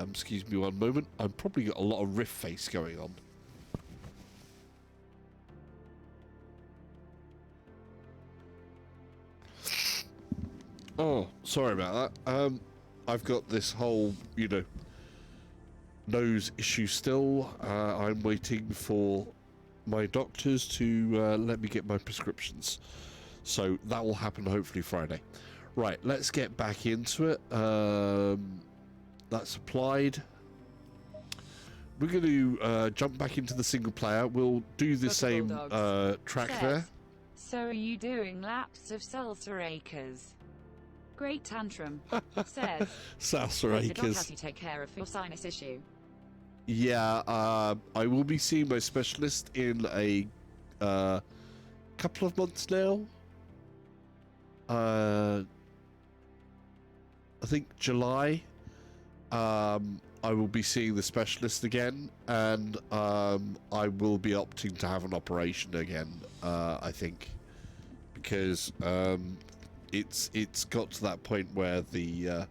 Excuse me one moment. I've probably got a lot of riff face going on. Oh, sorry about that. I've got this whole, nose issue still. I'm waiting for my doctors to let me get my prescriptions. So that will happen hopefully Friday. Right, let's get back into it. That's applied. We're going to jump back into the single player. We'll do the same track there. So are you doing laps of salsa acres? Great tantrum. Says. Salsa Did not acres. have to take care of your sinus issue. Yeah, I will be seeing my specialist in a couple of months now. I think July. I will be seeing the specialist again, and I will be opting to have an operation again. I think because it's got to that point where the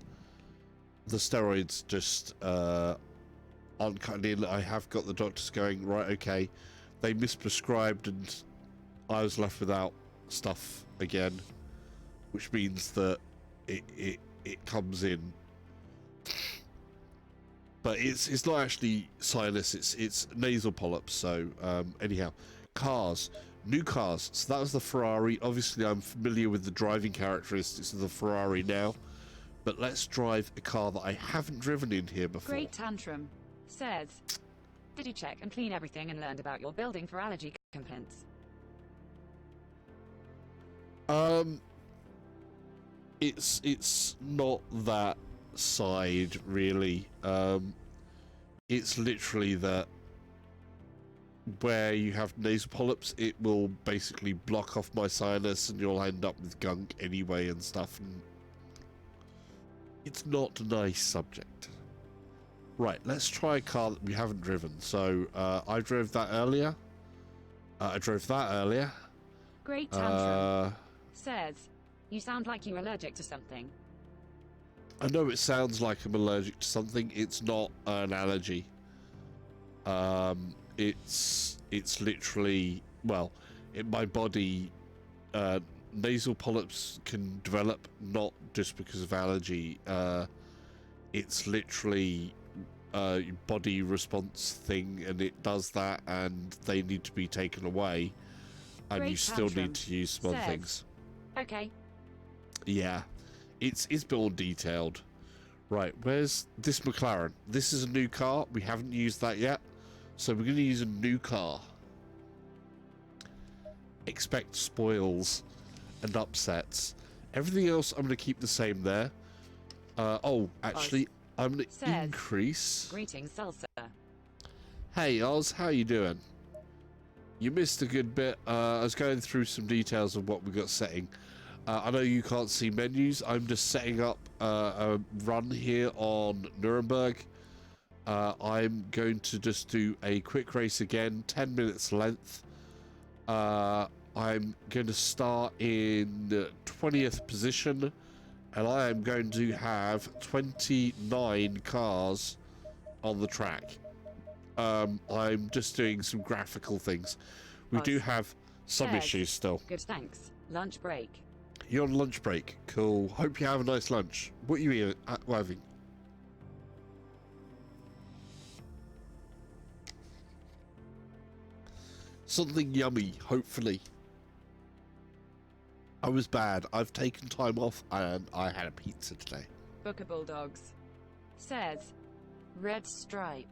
steroids just aren't cutting in. I have got the doctors going, right, okay, they misprescribed and I was left without stuff again, which means that it comes in. But it's not actually sinus, it's nasal polyps. So anyhow, cars, new cars. So that was the Ferrari. Obviously I'm familiar with the driving characteristics of the Ferrari now, but let's drive a car that I haven't driven in here before. Great tantrum. Says, did you check and clean everything and learned about your building for allergy complaints? It's not that side really. It's literally that where you have nasal polyps, it will basically block off my sinus and you'll end up with gunk anyway and stuff, and it's not a nice subject. Right, let's try a car that we haven't driven. So I drove that earlier. Great tantrum. Says, you sound like you're allergic to something. I know it sounds like I'm allergic to something. It's not an allergy. It's literally, well, in my body, nasal polyps can develop not just because of allergy. It's literally a body response thing, and it does that, and they need to be taken away, and Great you still tantrum. need to use some other things. Okay. Yeah, it's more detailed. Right, where's this McLaren? This is a new car. We haven't used that yet, so we're going to use a new car. Expect spoils and upsets. Everything else I'm going to keep the same there. Oh, actually, I'm going to increase. Greetings, Salsa. Hey, Oz, how you doing? You missed a good bit. I was going through some details of what we got setting. I know you can't see menus. I'm just setting up a run here on Nuremberg. I'm going to just do a quick race again, 10 minutes length. I'm going to start in 20th position, and I am going to have 29 cars on the track. I'm just doing some graphical things. We do have some issues still. Good, thanks. Lunch break. You're on lunch break. Cool. Hope you have a nice lunch. What are you having? Something yummy, hopefully. I was bad. I've taken time off and I had a pizza today. Booker Bulldogs says, red stripe.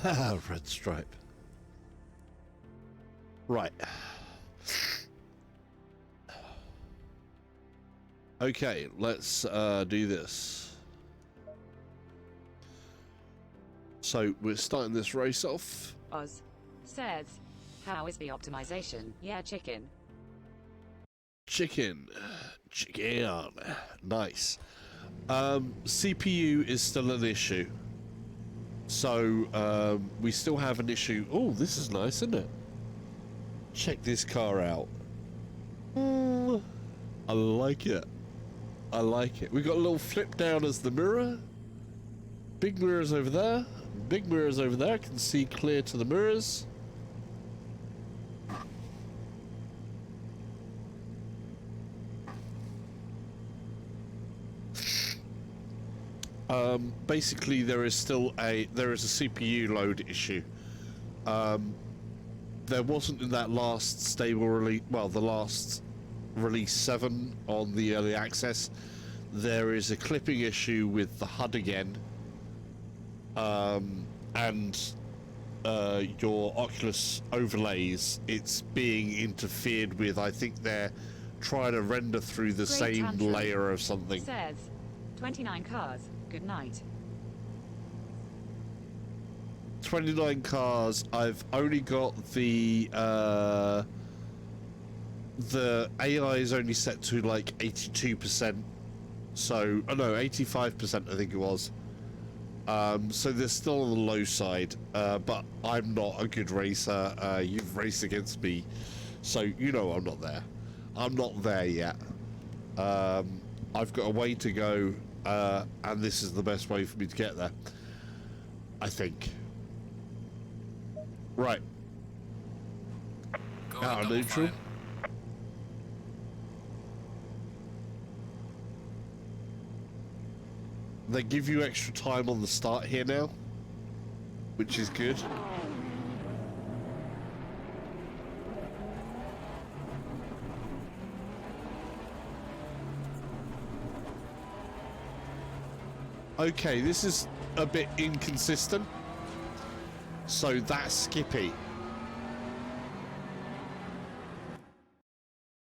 Red stripe. Right. Okay, let's do this. So we're starting this race off. Oz says, how is the optimization? Yeah, chicken. Chicken. Nice. CPU is still an issue. So we still have an issue. Oh, this is nice, isn't it? Check this car out. I like it. I like it. We got a little flip down as the mirror. Big mirrors over there. Big mirrors over there. I can see clear to the mirrors. Basically, there is a CPU load issue. There wasn't in that last stable release. Well, the last release 7 on the early access. There is a clipping issue with the HUD again, and your Oculus overlays. It's being interfered with. I think they're trying to render through the same layer of something. Says, 29 cars. Good night. 29 cars. I've only got the AI is only set to like 82%. So, oh no, 85% I think it was. So they're still on the low side, but I'm not a good racer. You've raced against me, so you know I'm not there. I'm not there yet. I've got a way to go, and this is the best way for me to get there, I think. Right. Out of neutral. They give you extra time on the start here now, which is good. Okay, this is a bit inconsistent. So that's Skippy.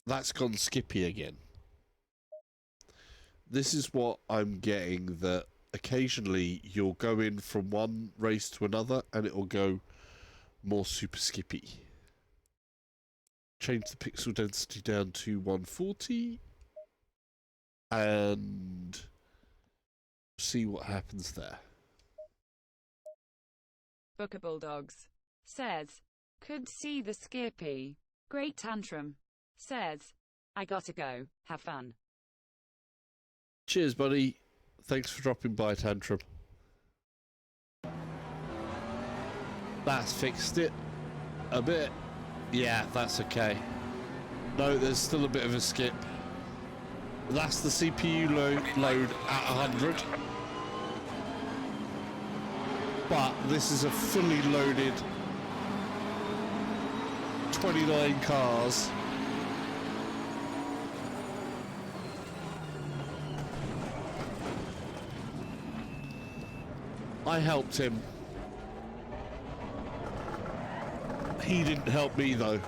That's gone Skippy again. This is what I'm getting, that occasionally you'll go in from one race to another and it will go more super skippy. Change the pixel density down to 140 and see what happens there. Booker Bulldogs says, could see the Skippy. Great tantrum. Says, I gotta go. Have fun. Cheers, buddy. Thanks for dropping by, Tantrum. That's fixed it a bit. Yeah, that's okay. No, there's still a bit of a skip. That's the CPU load at 100. But this is a fully loaded 29 cars. I helped him. He didn't help me though.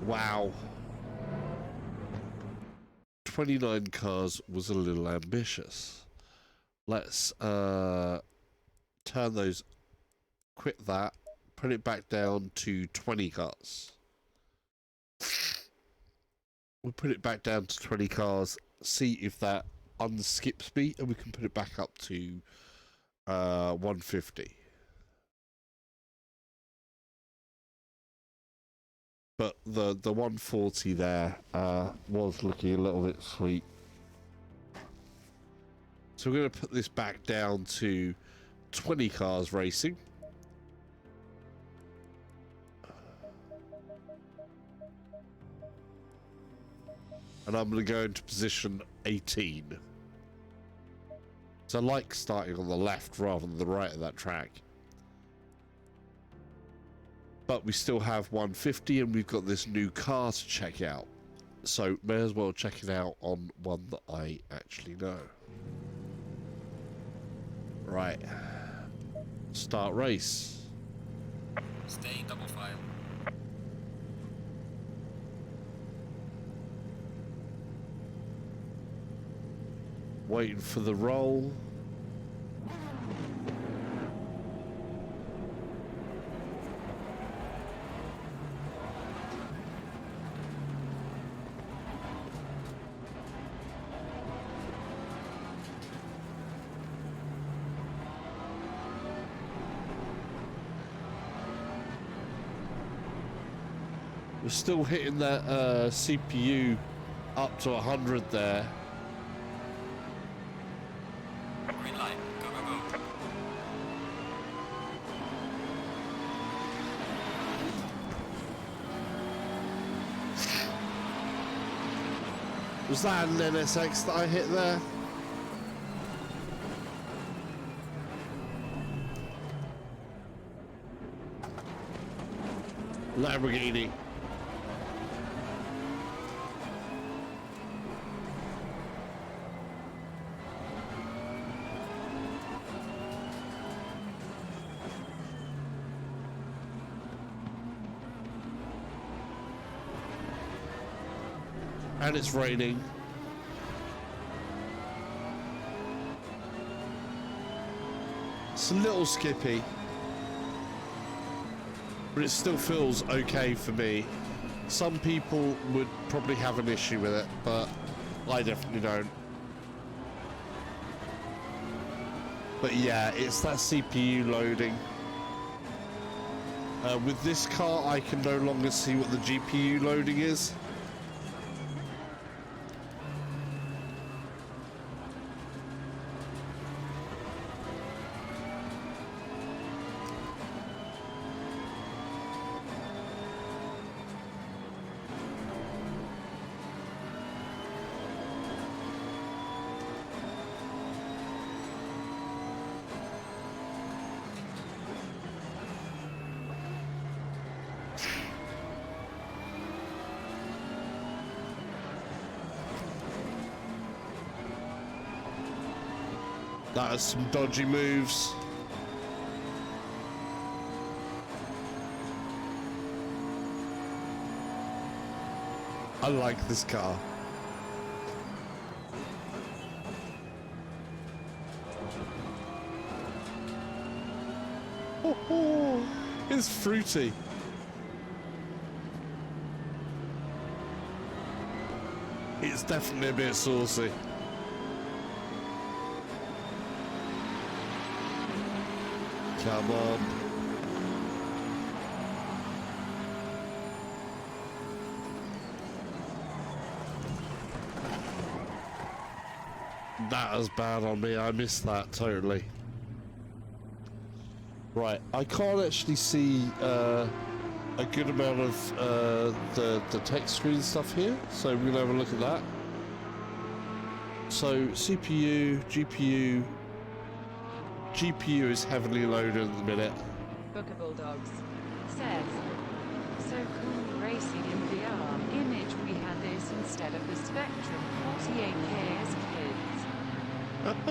Wow. 29 cars was a little ambitious. Let's turn those, quit that, put it back down to 20 cars. We'll put it back down to 20 cars, see if that unskips me, and we can put it back up to 150. But the 140 there was looking a little bit sweet. So we're going to put this back down to 20 cars racing. And I'm going to go into position 18. So I like starting on the left rather than the right of that track. but we still have 150 and we've got this new car to check out. So may as well check it out on one that I actually know. Right. Start race. Stay double file. Waiting for the roll. We're still hitting that CPU up to 100 there. Green light. Go, go, go. Was that an NSX that I hit there? Lamborghini. And it's raining. It's a little skippy, but it still feels okay for me. Some people would probably have an issue with it, but I definitely don't. But yeah, it's that CPU loading. With this car, I can no longer see what the GPU loading is. That is some dodgy moves. I like this car. Oh, it's fruity. It's definitely a bit saucy. Come on. That was bad on me. I missed that totally. Right, I can't actually see a good amount of the text screen stuff here, so we're gonna have a look at that. So CPU, GPU is heavily loaded at the minute. Booker Bulldogs says, so cool racing in VR. Image we had this instead of the Spectrum 48K as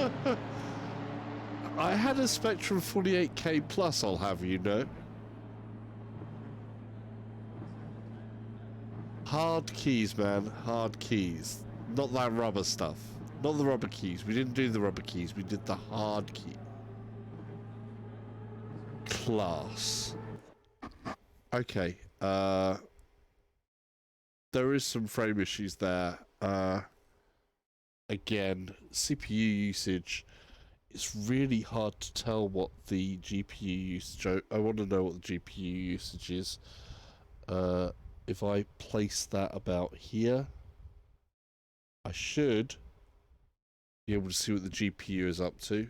kids. I had a Spectrum 48K Plus, I'll have you know. Hard keys, man. Hard keys. Not that rubber stuff. Not the rubber keys. We didn't do the rubber keys. We did the hard key. Class. Okay. There is some frame issues there. Again, CPU usage. It's really hard to tell what the GPU usage. I want to know what the GPU usage is. If I place that about here, I should be able to see what the GPU is up to.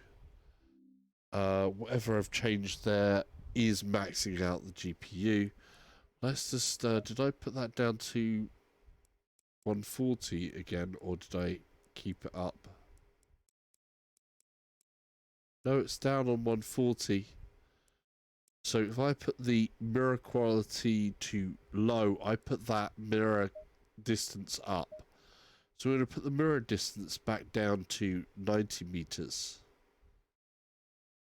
Whatever I've changed there is maxing out the GPU. Let's just, did I put that down to 140 again, or did I keep it up? No, it's down on 140. So if I put the mirror quality to low, I put that mirror distance up. So we're going to put the mirror distance back down to 90 meters.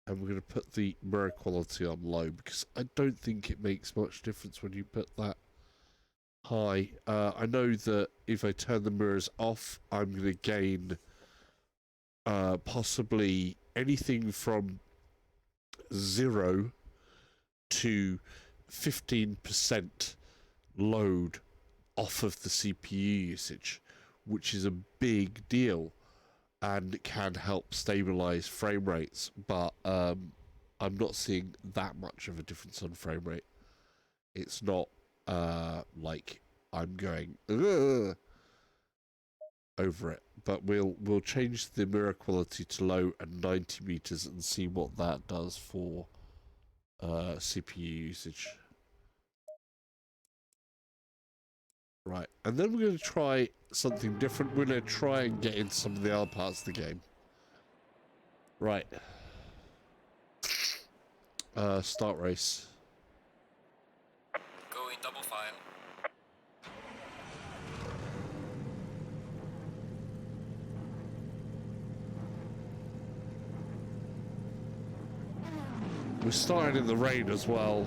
And we're going to put the mirror quality on low, because I don't think it makes much difference when you put that high. I know that if I turn the mirrors off, I'm going to gain possibly anything from 0 to 15% load off of the CPU usage, which is a big deal and can help stabilize frame rates, but I'm not seeing that much of a difference on frame rate. It's not like I'm going over it, but we'll change the mirror quality to low and 90 meters and see what that does for CPU usage. Right, and then we're going to try something different. We're going to try and get into some of the other parts of the game. Right. Start race. Go in double file. We started in the rain as well.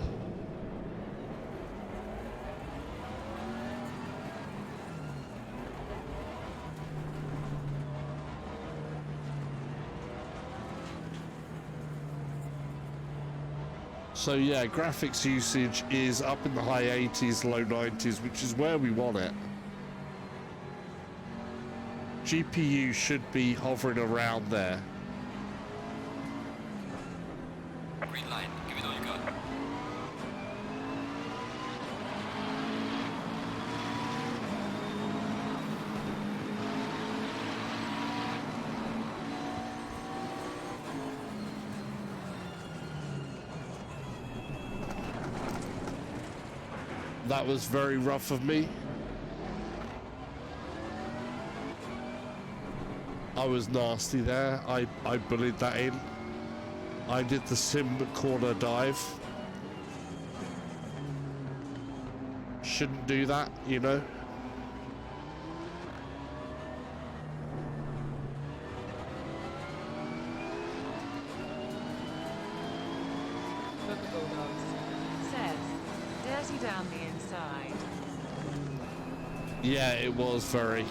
So yeah, graphics usage is up in the high 80s, low 90s, which is where we want it. GPU should be hovering around there. Green light. Give it all you got. That was very rough of me. I was nasty there. I bullied that in. I did the sim corner dive. Shouldn't do that, you know. Down the inside. Yeah, it was very.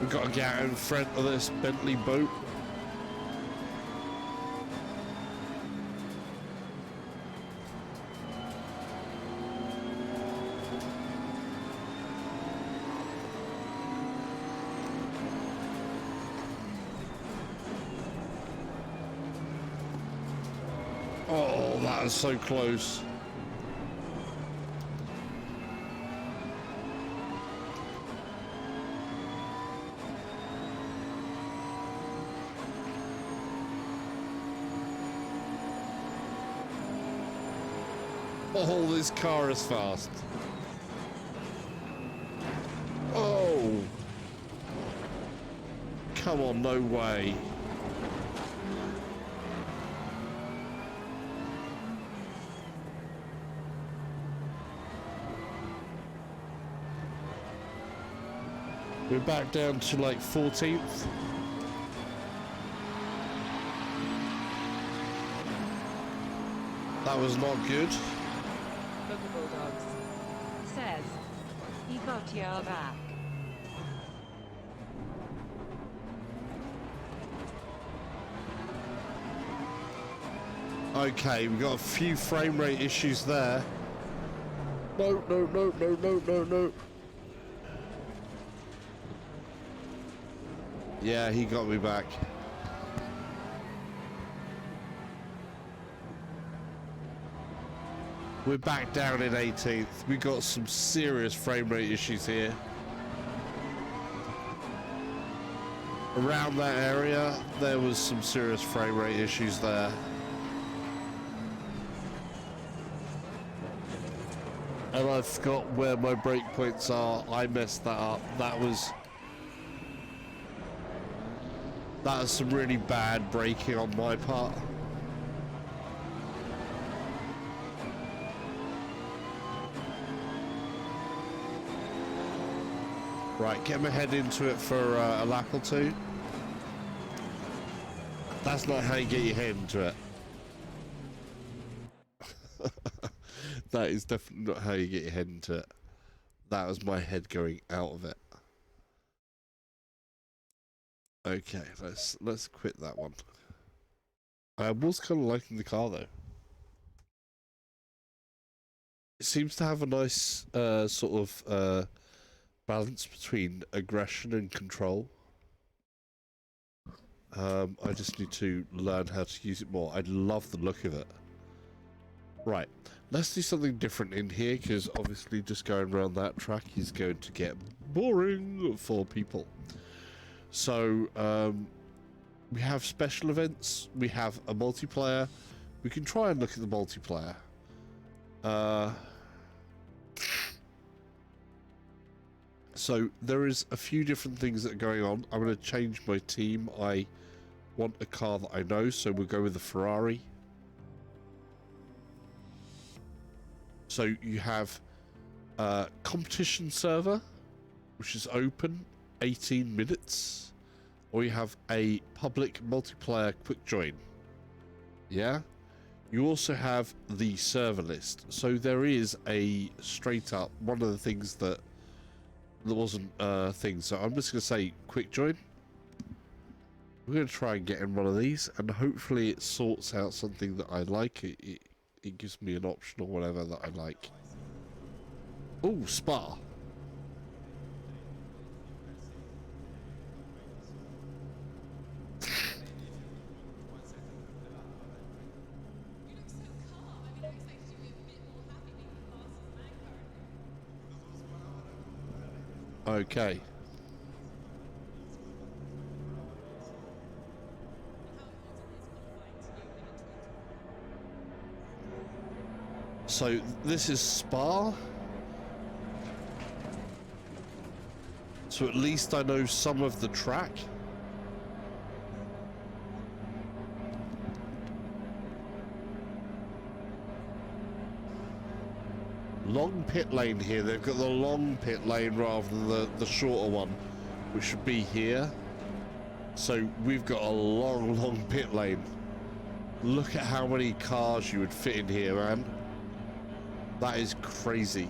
We've got to get out in front of this Bentley boat. Oh, that is so close. Oh, this car is fast. Oh. Come on, no way. We're back down to like 14th. That was not good. Bulldogs says he got your back. Okay, we got a few frame rate issues there. No, no, no, no, no, no, no. Yeah, he got me back. We're back down in 18th. We got some serious frame rate issues here. around that area, there was some serious frame rate issues there. And I forgot where my breakpoints are. I messed that up. That is some really bad braking on my part. Right, get my head into it for a lap or two. That's not how you get your head into it. That is definitely not how you get your head into it. That was my head going out of it. Okay, let's quit that one. I was kind of liking the car though. It seems to have a nice sort of balance between aggression and control. I just need to learn how to use it more. I love the look of it. Right, let's do something different in here, because obviously just going around that track is going to get boring for people. So we have special events, we have a multiplayer. We can try and look at the multiplayer. So there is a few different things that are going on. I'm going to change my team. I want a car that I know, so we'll go with the Ferrari. So you have a competition server, which is open, 18 minutes. Or you have a public multiplayer quick join. Yeah? You also have the server list. So there is a straight up, one of the things that there wasn't a thing. So I'm just going to say quick join. We're going to try and get in one of these, and hopefully it sorts out something that I like. It gives me an option or whatever that I like. Oh, Spa. Okay. So this is Spa. So at least I know some of the track. Long pit lane here. They've got the long pit lane rather than the shorter one, which should be here. So we've got a long pit lane. Look at how many cars you would fit in here, man. That is crazy.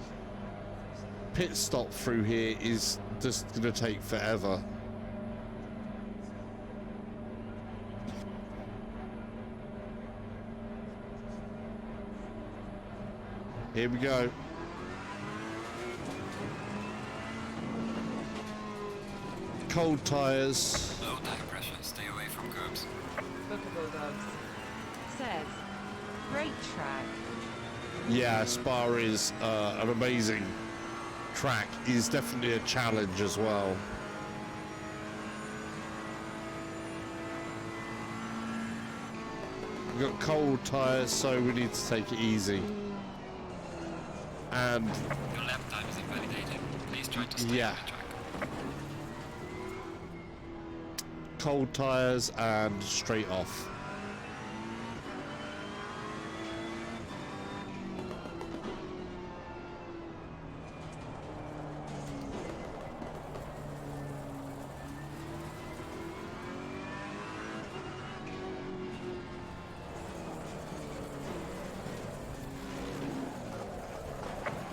Pit stop through here is just going to take forever. Here we go. Cold tires. Low tire pressure, stay away from curbs. Bookable dogs. Says, great track. Yeah, Spa is an amazing track. Is definitely a challenge as well. We've got cold tires, so we need to take it easy. And Your lap time is invalidated. Please try to stay yeah, on the track. cold tires and straight off.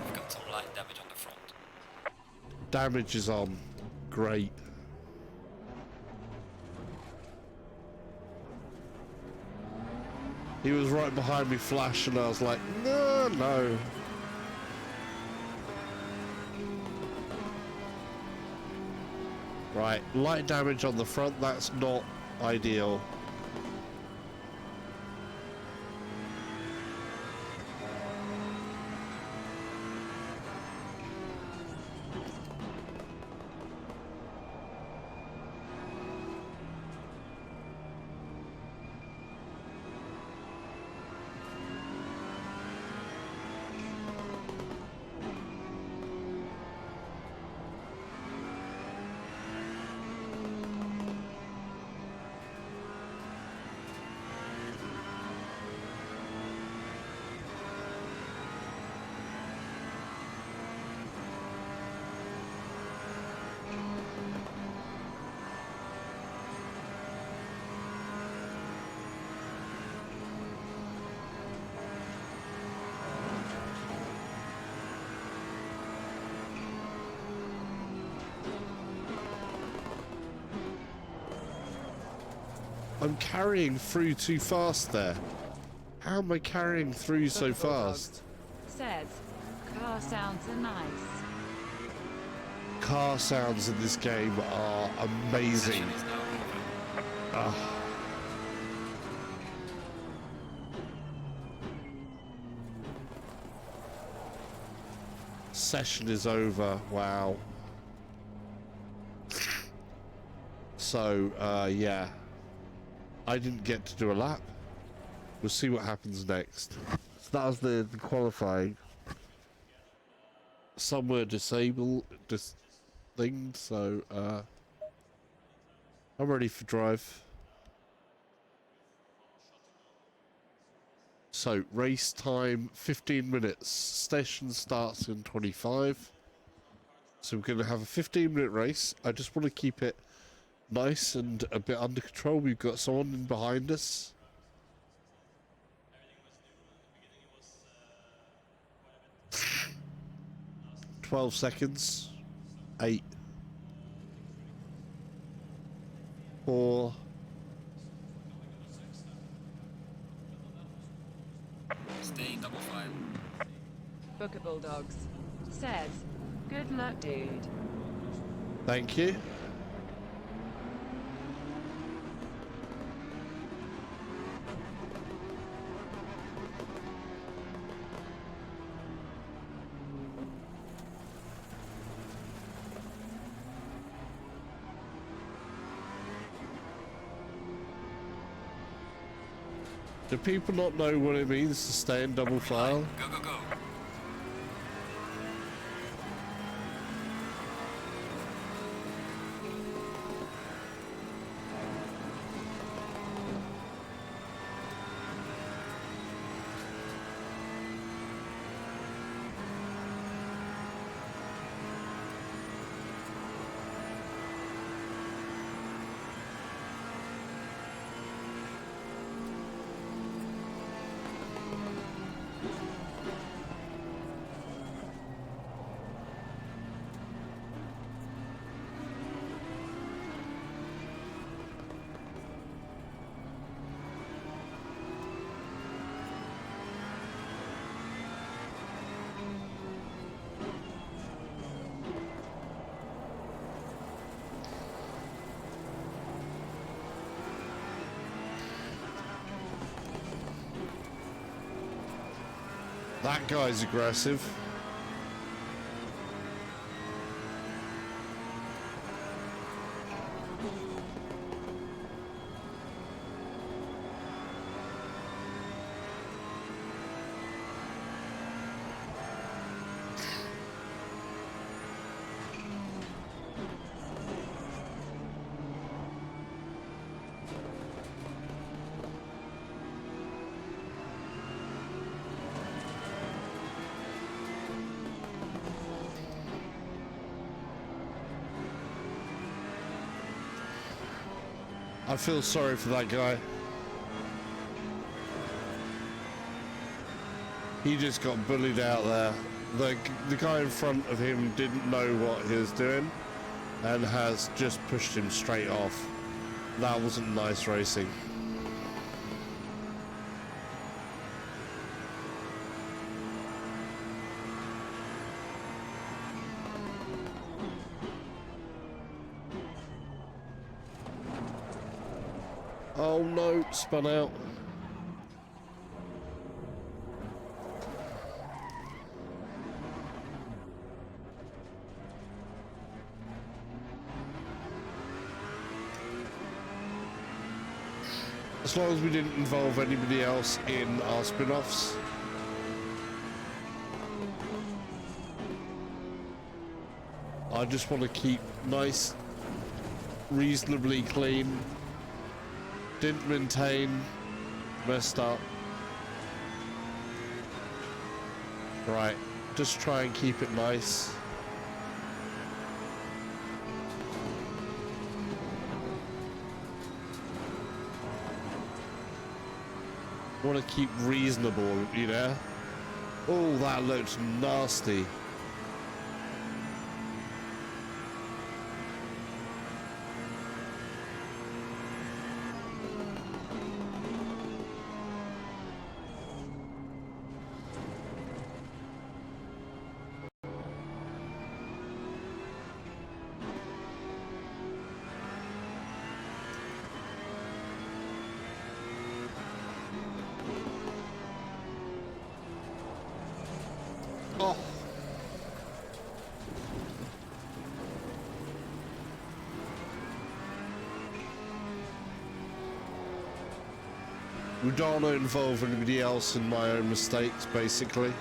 We've got some light damage on the front. Damage is on. Great. He was right behind me flashing, I was like, no. Right, light damage on the front, that's not ideal. I'm carrying through too fast there. How am I carrying through so fast? Says, car sounds are nice. Car sounds in this game are amazing. Session is now over. Ah. Session is over. Wow. So, yeah. I didn't get to do a lap. We'll see what happens next. So that was the qualifying. Some were disabled, thinged, so, I'm ready for drive. So, race time, 15 minutes. Session starts in 25. So we're going to have a 15-minute race. I just want to keep it nice and a bit under control. We've got someone in behind us. 12 seconds. 8. 4. Stay in double file. Booker Bulldogs says, good luck, dude. Thank you. Do people not know what it means to stay in double file? Go, go, go. That guy's aggressive. I feel sorry for that guy. He just got bullied out there. The guy in front of him didn't know what he was doing and has just pushed him straight off. That wasn't nice racing. Oh no, spun out. As long as we didn't involve anybody else in our spin-offs. I just want to keep nice, reasonably clean. Didn't maintain, messed up. Right, just try and keep it nice. I want to keep reasonable, you know? Oh, that looks nasty. Oh. We don't want to involve anybody else in my own mistakes, basically.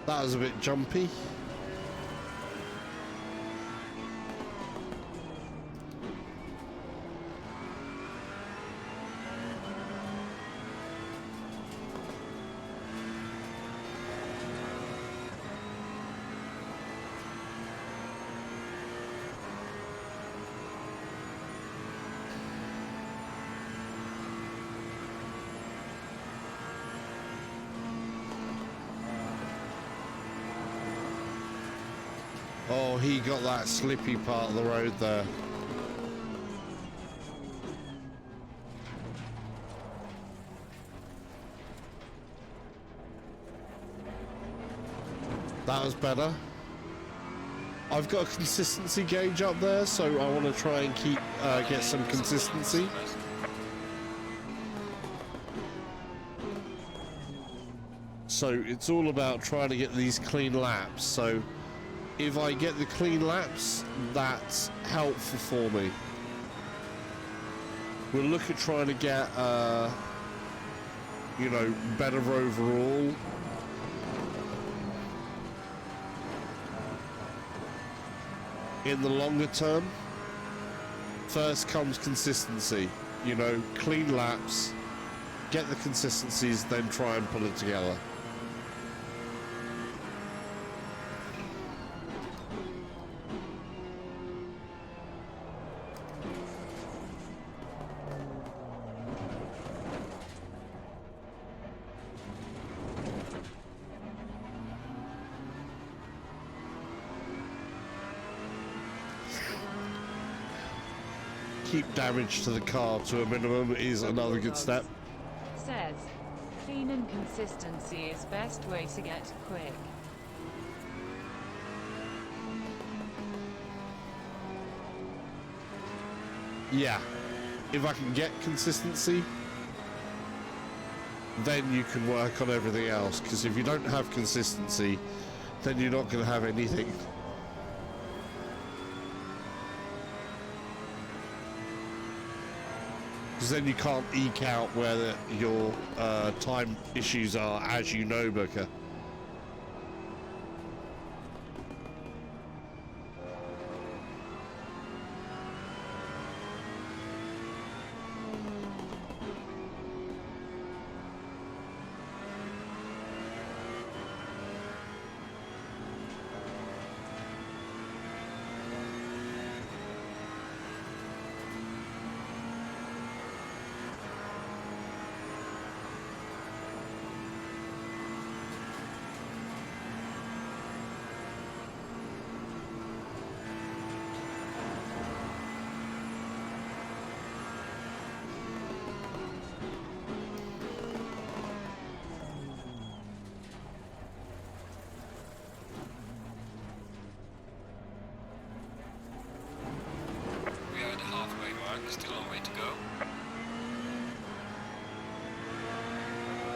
That was a bit jumpy. Oh, he got that slippy part of the road there. That was better. I've got a consistency gauge up there, so I want to try and keep get some consistency. So it's all about trying to get these clean laps. So if I get the clean laps, that's helpful for me. We'll look at trying to get, you know, better overall. In the longer term, first comes consistency. You know, clean laps, get the consistencies, then try and pull it together. Keep damage to the car to a minimum is another good step. Says, clean and consistency is best way to get quick. Yeah, if I can get consistency, then you can work on everything else, because if you don't have consistency, then you're not going to have anything. Because then you can't eke out where your time issues are, as you know, Booker.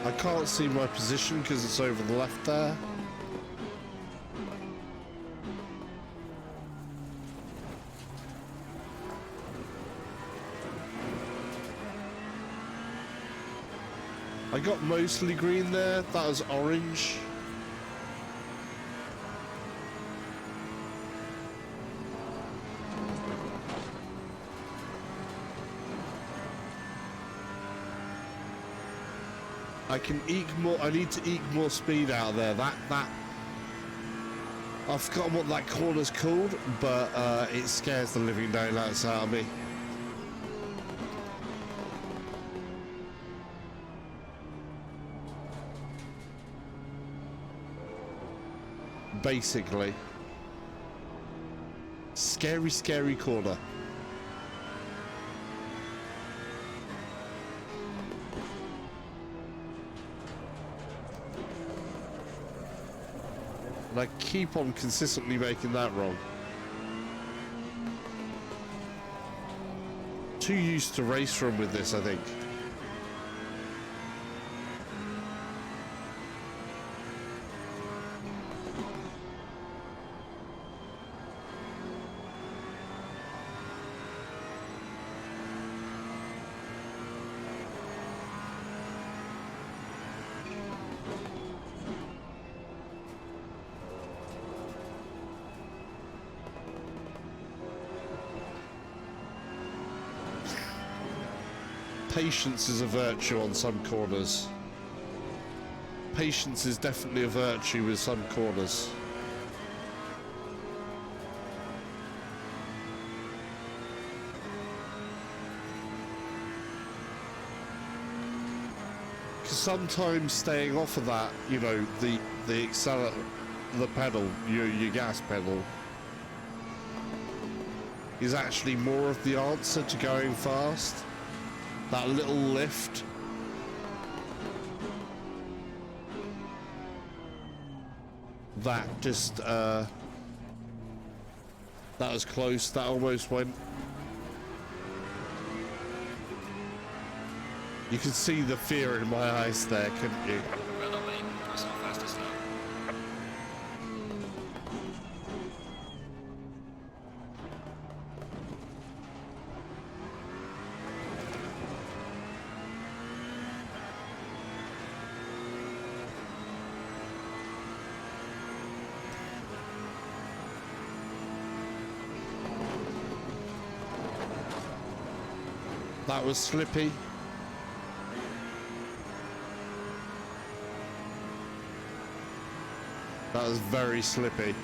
I can't see my position because it's over the left there. I got mostly green there, that was orange. I can eke more. I need to eke more speed out of there. I've forgotten what that corner's called, but it scares the living daylights out of me. Basically, scary, scary corner. And I keep on consistently making that wrong. Too used to race run with this, I think. Patience is a virtue on some corners. Patience is definitely a virtue with some corners. Because sometimes staying off of that, you know, the accelerator, the pedal, your gas pedal, is actually more of the answer to going fast. That little lift. That just, that was close. That almost went. You could see the fear in my eyes there, couldn't you? Well, not lane. That's not fastest lap. That was slippy. That was very slippy.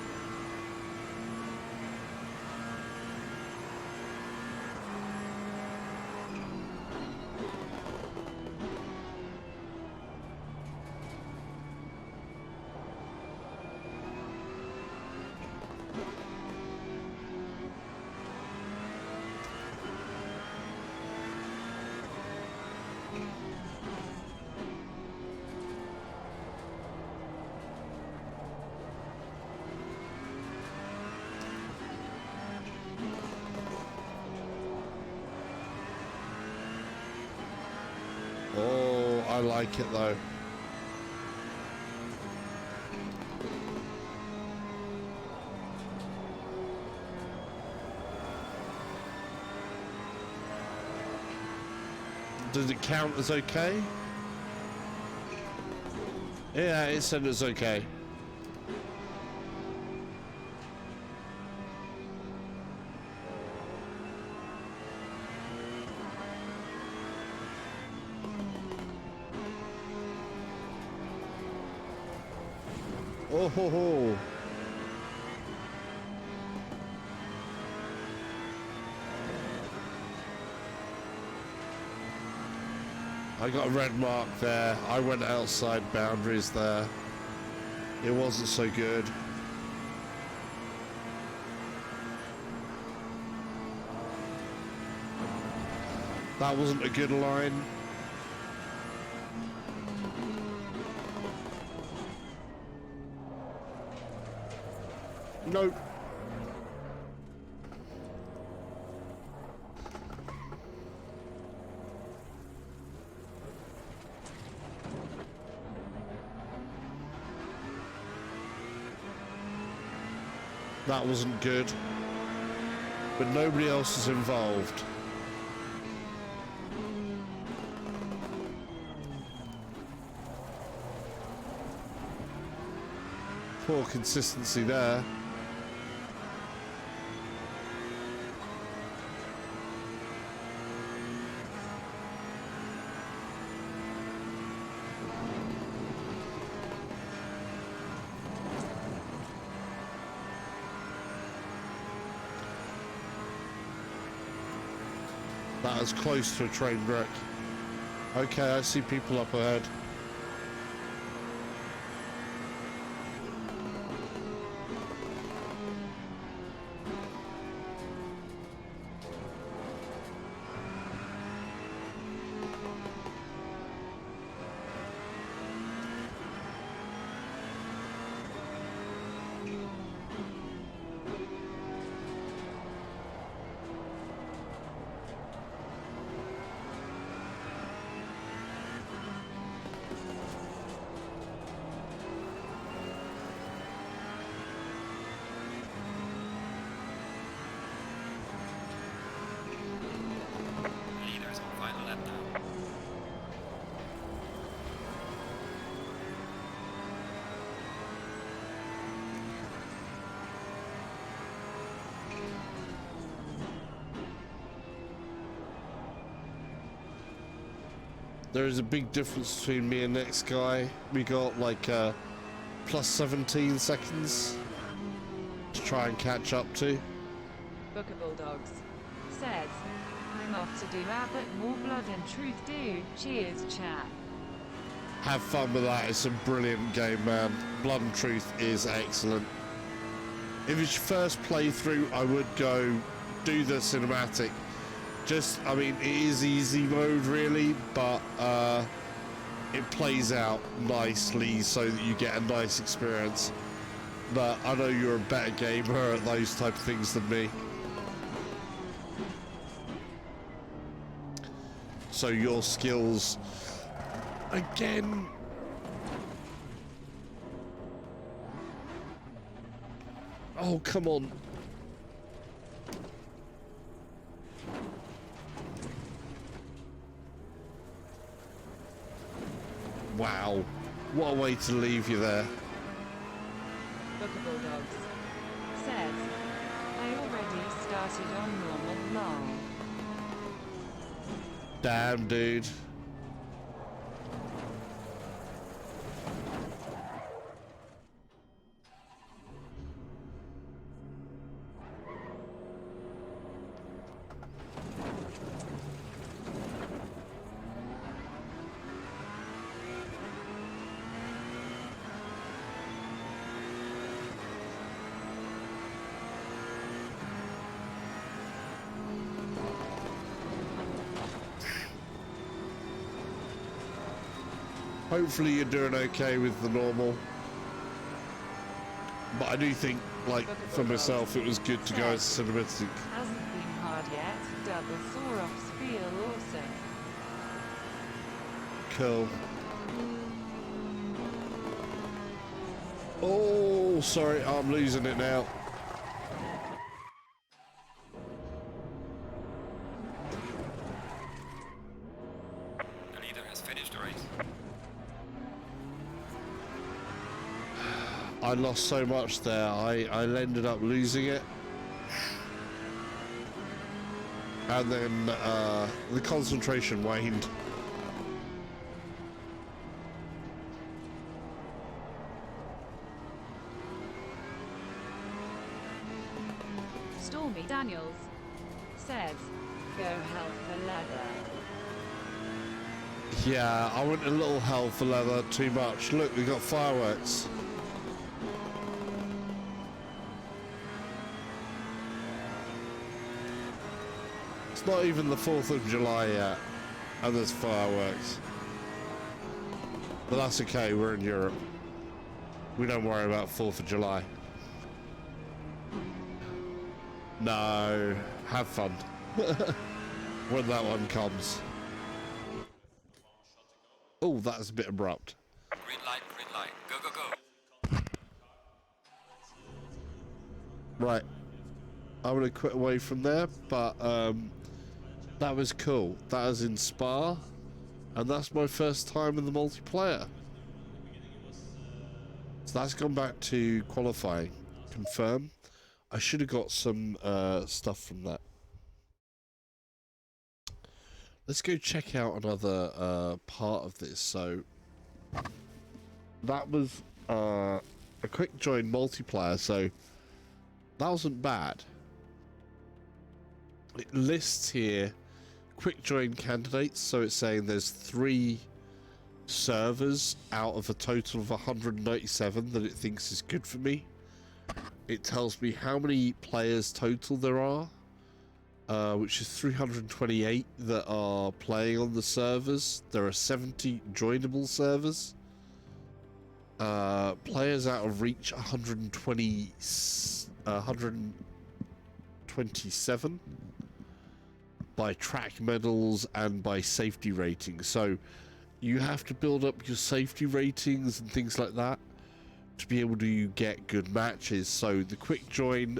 Oh, I like it though. Does it count as okay? Yeah, it said it's okay. Oh ho ho. I got a red mark there. I went outside boundaries there. It wasn't so good. That wasn't a good line. Nope. That wasn't good. But nobody else is involved. Poor consistency there. That was close to a train wreck. Okay, I see people up ahead. There is a big difference between me and next guy. We got like plus 17 seconds to try and catch up to. Booker Bulldogs says, I'm off to do that, but more blood and truth do. Cheers, chat. Have fun with that. It's a brilliant game, man. Blood and Truth is excellent. If it's your first playthrough, I would go do the cinematic. Just, I mean, it is easy mode really, but it plays out nicely so that you get a nice experience. But I know you're a better gamer at those type of things than me. So your skills, again, oh, come on. Wow, what a way to leave you there. Booker Bulldogs says, I already started on normal long. Damn, dude. Hopefully you're doing okay with the normal. But I do think, like, for myself, it was good to go as cinematic. Hasn't been hard yet. Double saw-offs feel awesome. Cool. Oh, sorry, I'm losing it now. The leader has finished the race. I lost so much there. I ended up losing it. And then the concentration waned. Stormy Daniels says, go hell for leather. Yeah, I went a little hell for leather too much. Look, we got fireworks. It's not even the 4th of July yet, and there's fireworks. But that's okay, we're in Europe. We don't worry about 4th of July. No, have fun when that one comes. Oh, that's a bit abrupt. Green light, go, go, go. Right, I'm gonna quit away from there, but that was cool. That was in Spa, and that's my first time in the multiplayer. So that's gone back to qualifying. Confirm. I should have got some stuff from that. Let's go check out another part of this. So that was a quick join multiplayer, so that wasn't bad. It lists here quick join candidates, so it's saying there's 3 servers out of a total of 197 that it thinks is good for me. It tells me how many players total there are, which is 328 that are playing on the servers. There are 70 joinable servers. Players out of reach 127 by track medals and by safety ratings. So you have to build up your safety ratings and things like that to be able to get good matches. So the quick join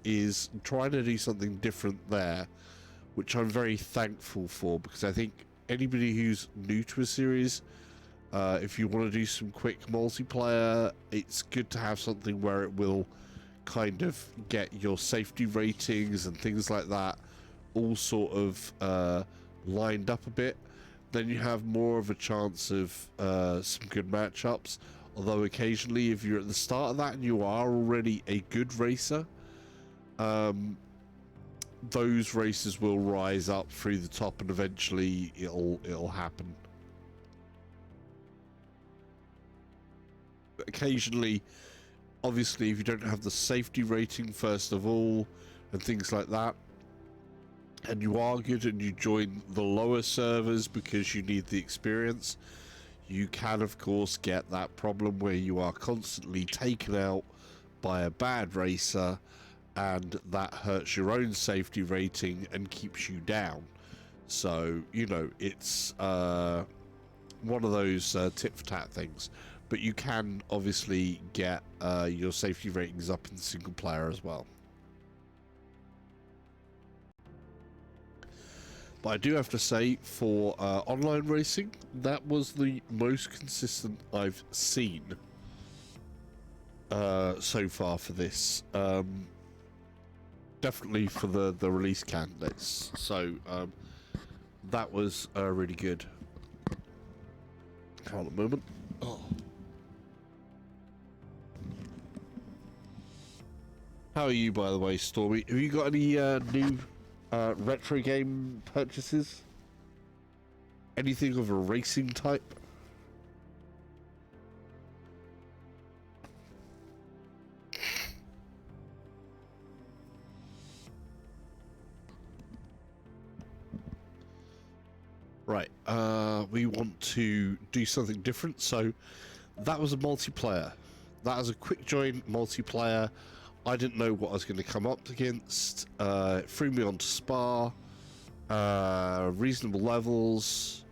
is trying to do something different there, which I'm very thankful for, because I think anybody who's new to a series, if you want to do some quick multiplayer, it's good to have something where it will kind of get your safety ratings and things like that all sort of lined up a bit. then you have more of a chance of some good matchups. Although occasionally, if you're at the start of that and you are already a good racer, those races will rise up through the top, and eventually it'll happen. But occasionally, obviously, if you don't have the safety rating first of all, and things like that, and you are good and you join the lower servers because you need the experience, you can of course get that problem where you are constantly taken out by a bad racer, and that hurts your own safety rating and keeps you down. So, you know, it's one of those tit for tat things. But you can obviously get your safety ratings up in single player as well. But I do have to say, for online racing, that was the most consistent I've seen so far for this. Definitely for the release candidates. So that was really good. Hold on a moment. Oh. How are you, by the way, Stormy? Have you got any new retro game purchases? Anything of a racing type? Right, we want to do something different. So that was a multiplayer. That was a quick join multiplayer. I didn't know what I was going to come up against. It threw me onto Spa. Reasonable levels.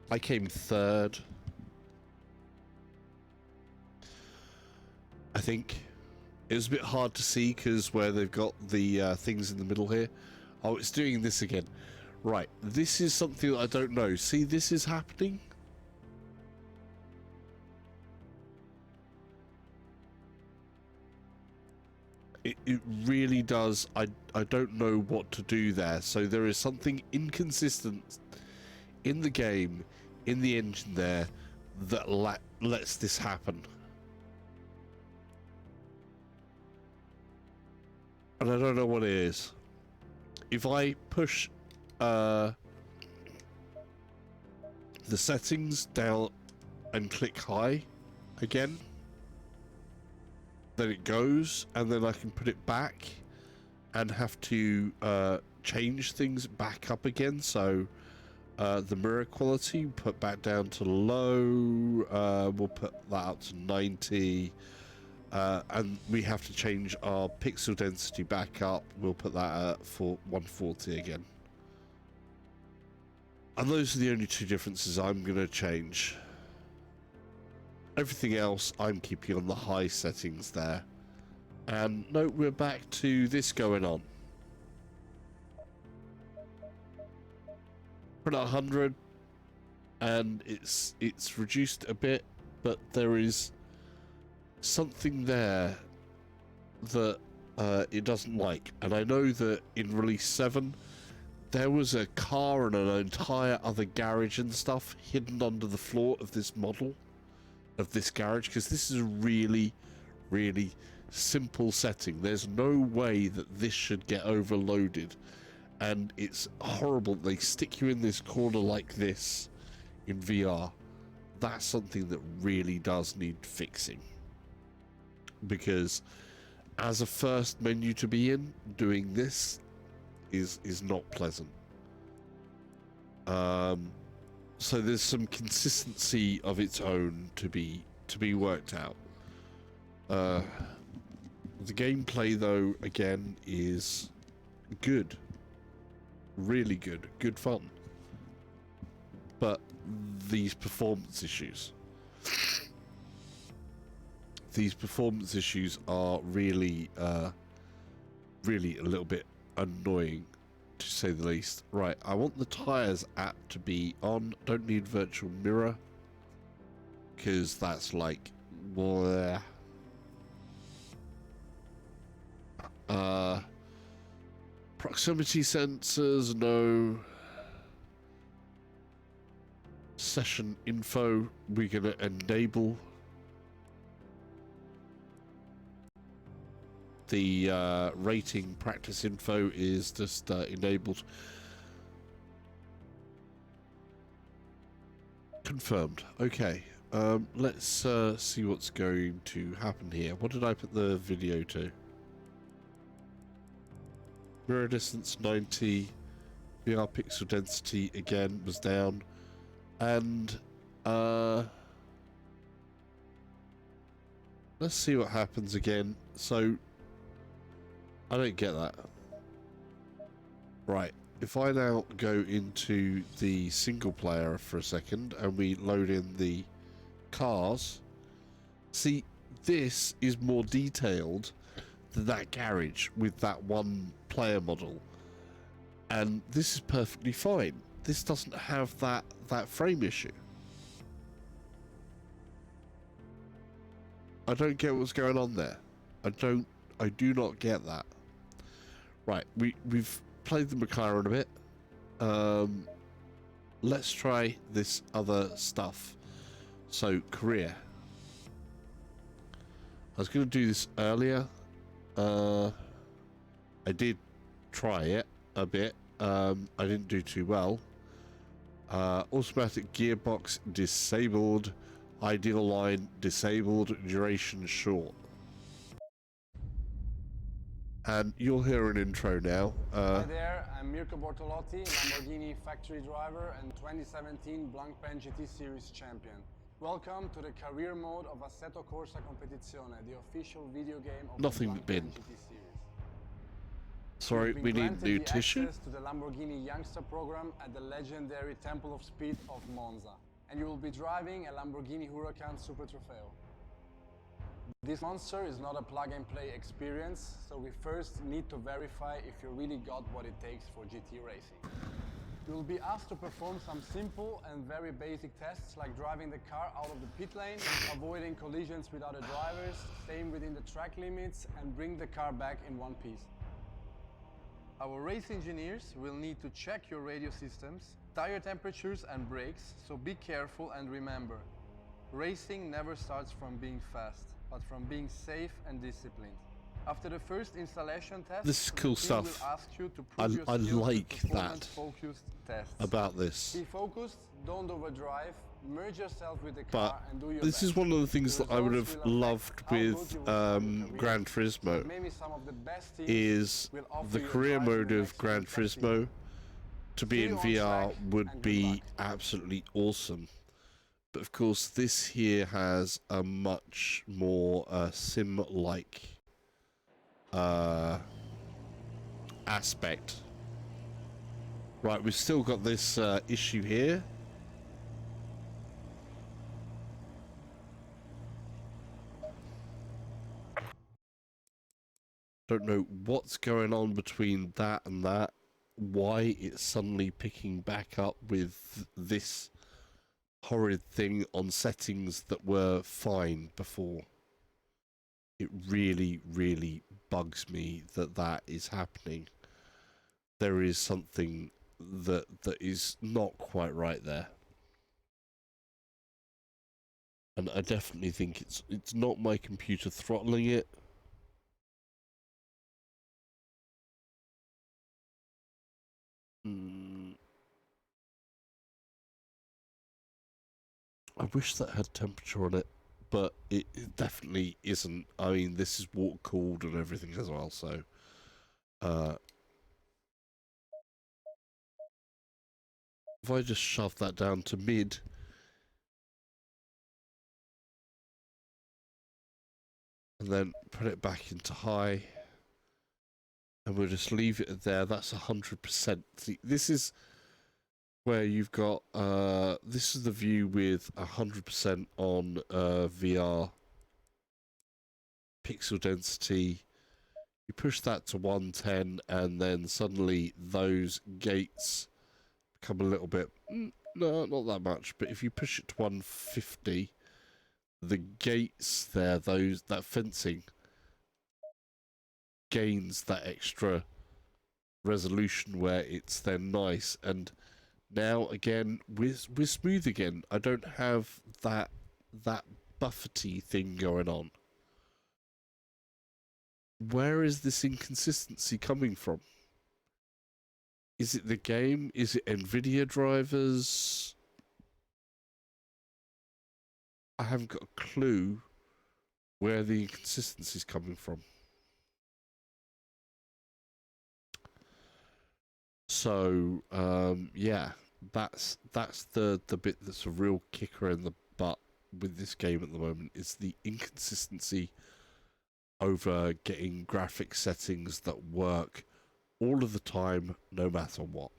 I came third, I think. It was a bit hard to see because where they've got the things in the middle here. Oh, it's doing this again. Right, this is something that I don't know. See, this is happening. It really does. I don't know what to do there. So there is something inconsistent in the game, in the engine there, that lets this happen. And I don't know what it is. If I push the settings down and click high again, then it goes, and then I can put it back and have to change things back up again. So the mirror quality put back down to low, we'll put that up to 90, and we have to change our pixel density back up. We'll put that at 140 again. And those are the only two differences I'm going to change. Everything else I'm keeping on the high settings there. And no, we're back to this going on. Put it 100, and it's reduced a bit, but there is something there that it doesn't like. And I know that in release 7 there was a car and an entire other garage and stuff hidden under the floor of this model, of this garage, because this is a really, really simple setting. There's no way that this should get overloaded, and it's horrible. They stick you in this corner like this in VR. That's something that really does need fixing, because as a first menu to be in, doing this is not pleasant. So there's some consistency of its own to be worked out. The gameplay, though, again, is good, really good fun. But these performance issues are really, really a little bit annoying, to say the least. Right, I want the tires app to be on. Don't need virtual mirror, because that's like, bleh. Proximity sensors, no. session info, we're going to enable the rating practice info is just enabled. Confirmed. Okay. Let's see what's going to happen here. What did I put the video to? Mirror distance 90. VR pixel density again was down. And let's see what happens again. So I don't get that. Right. If I now go into the single player for a second and we load in the cars, see, this is more detailed than that garage with that one player model, and this is perfectly fine. This doesn't have that frame issue. I don't get what's going on there. I do not get that. Right, we've played the McLaren a bit. Let's try this other stuff. So, career. I was going to do this earlier. I did try it a bit. I didn't do too well. Automatic gearbox disabled. Ideal line disabled. Duration short. And you'll hear an intro now. Hi there, I'm Mirko Bortolotti, Lamborghini factory driver and 2017 Blanpain GT Series champion. Welcome to the career mode of Assetto Corsa Competizione, the official video game of Nothing the but bin. Blanpain GT Series. Sorry, we need new tissue. Access to the Lamborghini Youngster program at the legendary Temple of Speed of Monza. And you will be driving a Lamborghini Huracan Super Trofeo. This monster is not a plug-and-play experience, so we first need to verify if you really got what it takes for GT racing. You will be asked to perform some simple and very basic tests, like driving the car out of the pit lane, avoiding collisions with other drivers, staying within the track limits, and bring the car back in one piece. Our race engineers will need to check your radio systems, tire temperatures and brakes, so be careful and remember, racing never starts from being fast, but from being safe and disciplined. After the first installation test, This is cool stuff. I like that about this. Be focused, don't overdrive, merge yourself with the But car and do your this best. is one of the things The that I would have results will loved affect how good with you will start your career. Gran Turismo Maybe some of the best teams is will offer the you a career drive in mode the of next Gran WeTech season. Turismo to be See in you on VR track would and good be luck. absolutely awesome. But of course, this here has a much more sim-like aspect. Right, we've still got this issue here. Don't know what's going on between that and that. Why it's suddenly picking back up with this horrid thing on settings that were fine before. It really, really bugs me that that is happening. There is something that is not quite right there. And I definitely think it's not my computer throttling it. I wish that had temperature on it, but it definitely isn't. I mean, this is water cooled and everything as well, so if I just shove that down to mid, and then put it back into high, and we'll just leave it there, that's 100%. See, this is where you've got, this is the view with 100% on VR pixel density. You push that to 110 and then suddenly those gates become a little bit, no, not that much, but if you push it to 150, the gates there, that fencing gains that extra resolution where it's then nice, and Now again, we're smooth again. I don't have that buffety thing going on. Where is this inconsistency coming from? Is it the game? Is it NVIDIA drivers? I haven't got a clue where the inconsistency is coming from. So yeah, that's the bit that's a real kicker in the butt with this game at the moment, is the inconsistency over getting graphic settings that work all of the time, no matter what.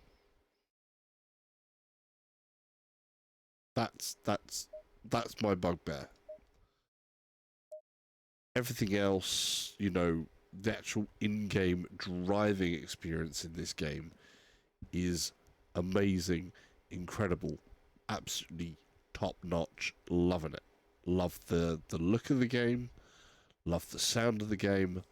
That's my bugbear. Everything else, you know, the actual in-game driving experience in this game is amazing, incredible, absolutely top-notch, loving it. Love the look of the game, love the sound of the game.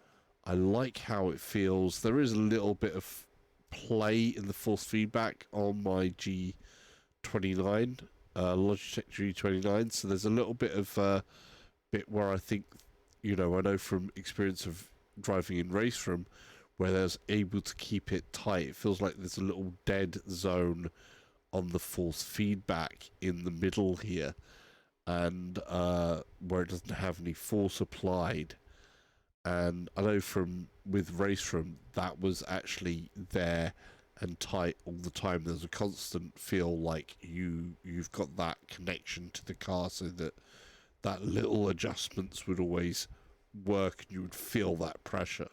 I like how it feels. There is a little bit of play in the force feedback on my G29, Logitech G29, so there's a little bit of bit where I think, you know, I know from experience of driving in race room, where there's able to keep it tight. It feels like there's a little dead zone on the force feedback in the middle here, and where it doesn't have any force applied. And I know from with race room that was actually there and tight all the time. There's a constant feel like you've got that connection to the car, so that little adjustments would always work and you would feel that pressure.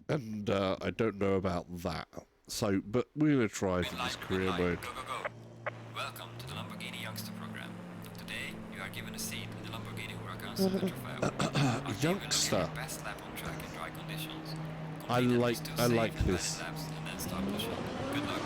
And I don't know about that. So, but we're going to try for this career mode. Go, go, go. Welcome to the Lamborghini Youngster program. Today, you are given a seat in the Lamborghini Huracan Super Trofeo. Youngster. Best lap on track in dry conditions. I like this. Laps and then start pushing. Good luck.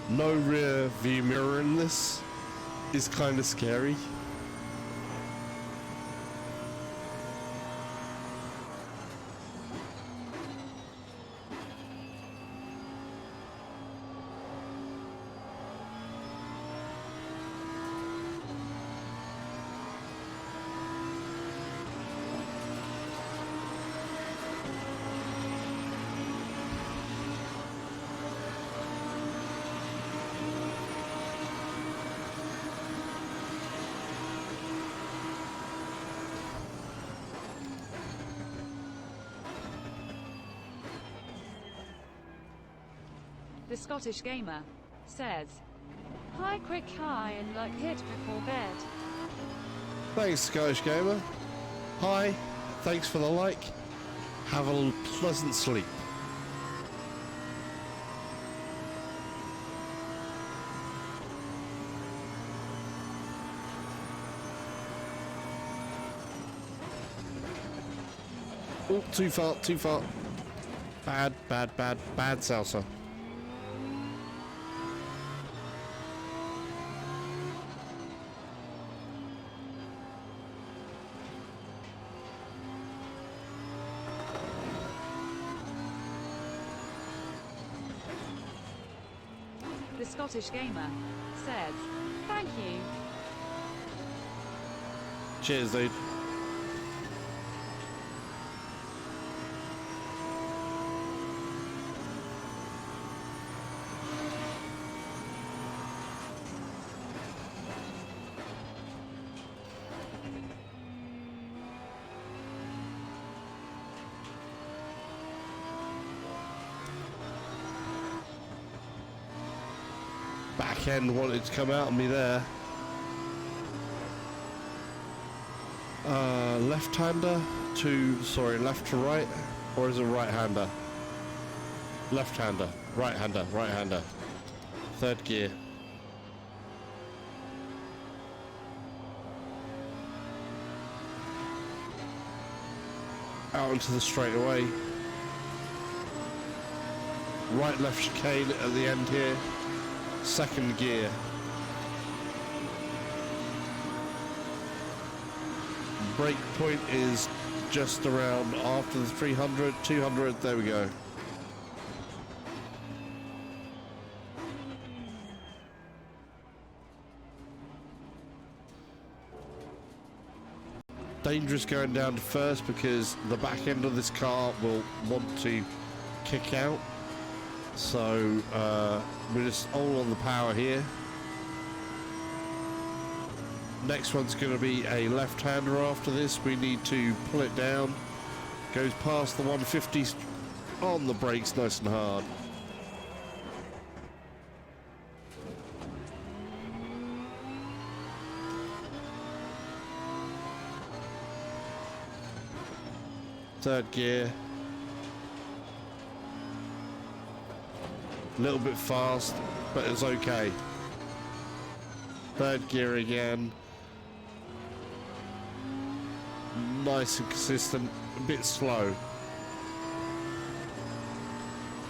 No rear view mirror in this is kind of scary. The Scottish Gamer says, "Hi, quick hi and like hit before bed." Thanks, Scottish Gamer. Hi, thanks for the like. Have a pleasant sleep. Oh, too far, too far. Bad, bad, bad, bad salsa. The Scottish Gamer says, thank you. Cheers, dude. Back end wanted to come out on me there. Left-hander to, sorry, left to right, or is it right-hander? Left-hander, right-hander, right-hander. Third gear. Out into the straightaway. Right-left chicane at the end here. Second gear. Brake point is just around after the 300, 200, there we go. Dangerous going down to first because the back end of this car will want to kick out. So we're just all on the power here. Next one's going to be a left-hander after this. We need to pull it down. Goes past the 150s on the brakes nice and hard. Third gear. A little bit fast, but it's okay. Third gear again. Nice and consistent, a bit slow.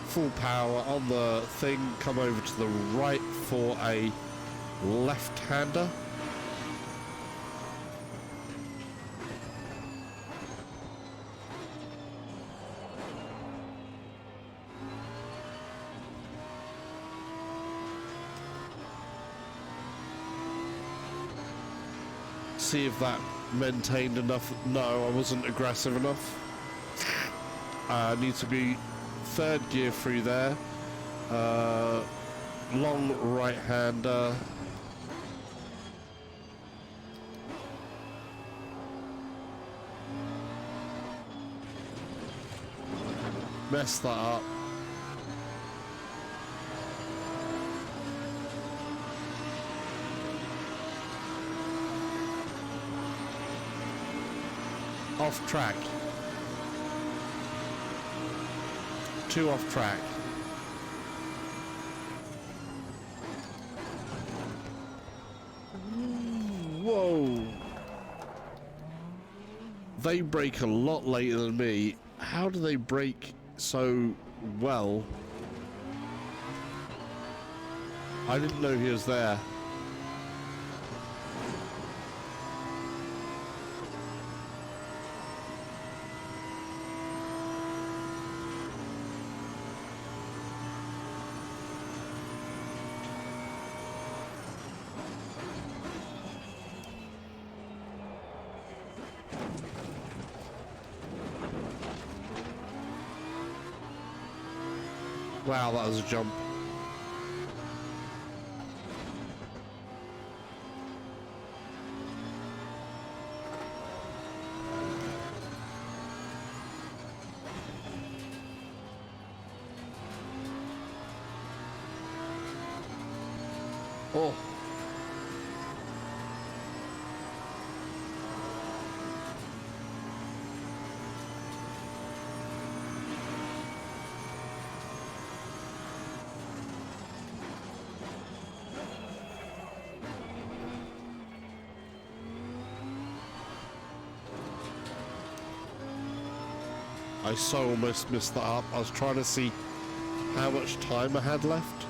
Full power on the thing, come over to the right for a left-hander. See if that maintained enough. No, I wasn't aggressive enough. Need to be third gear through there. Long right-hander. Messed that up. Off track. Two off track. Whoa. They brake a lot later than me. How do they brake so well? I didn't know he was there. Wow, that was a jump. Oh. I so almost messed that up. I was trying to see how much time I had left.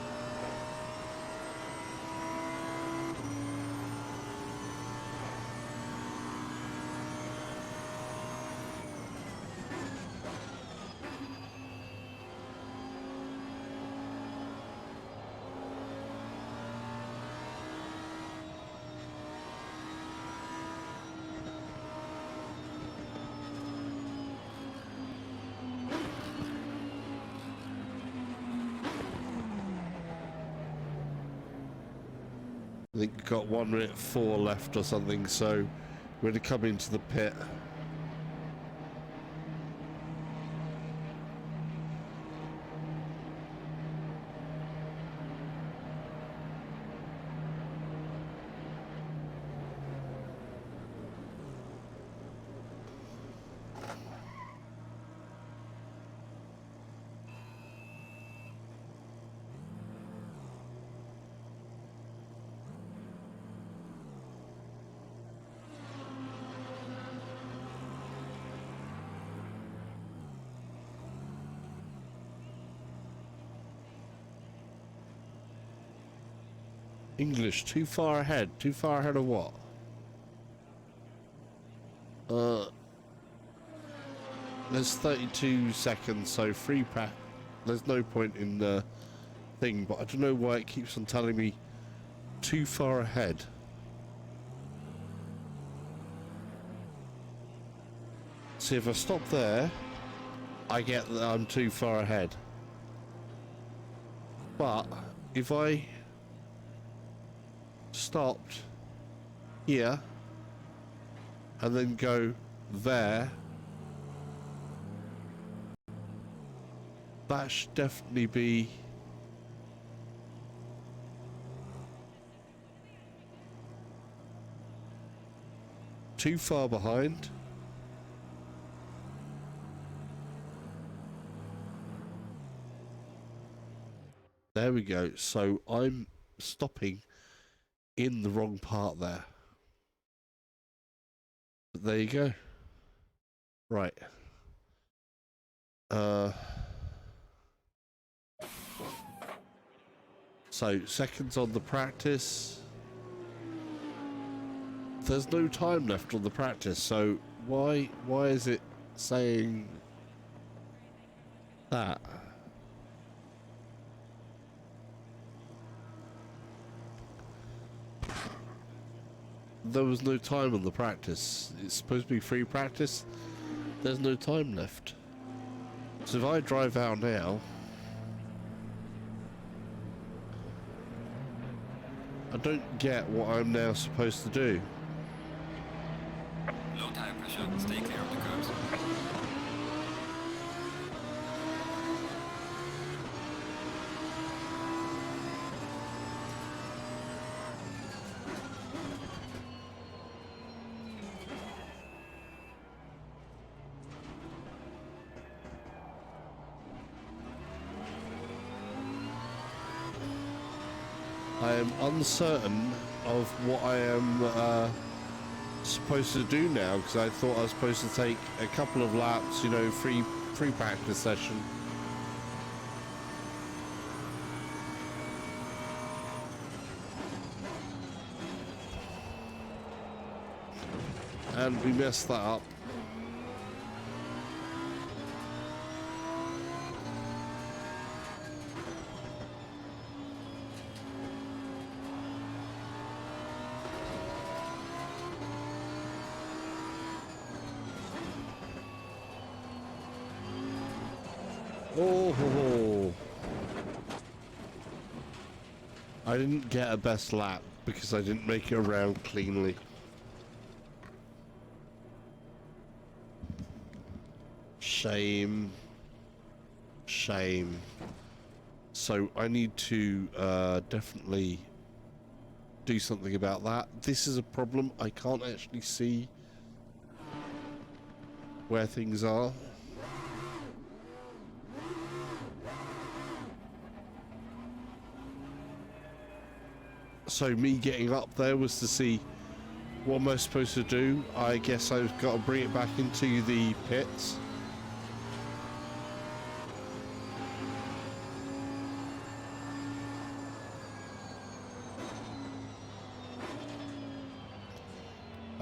I think we've got 1 minute 4 left or something, so we're going to come into the pit. English, too far ahead. Too far ahead of what? There's 32 seconds, so free pack. There's no point in the thing, but I don't know why it keeps on telling me too far ahead. See, if I stop there, I get that I'm too far ahead. But if I stopped here and then go there, that should definitely be too far behind. There we go. So I'm stopping in the wrong part there. But there you go. Right. So seconds on the practice. There's no time left on the practice, so why is it saying that? There was no time on the practice. It's supposed to be free practice. There's no time left. So if I drive out now, I don't get what I'm now supposed to do. Low tire pressure, stay clear of the curves. I am uncertain of what I am supposed to do now, because I thought I was supposed to take a couple of laps, you know, free practice session. And we messed that up. Oh, I didn't get a best lap because I didn't make it around cleanly. Shame. Shame. So I need to definitely do something about that. This is a problem. I can't actually see where things are. So me getting up there was to see what am I supposed to do. I guess I've got to bring it back into the pits.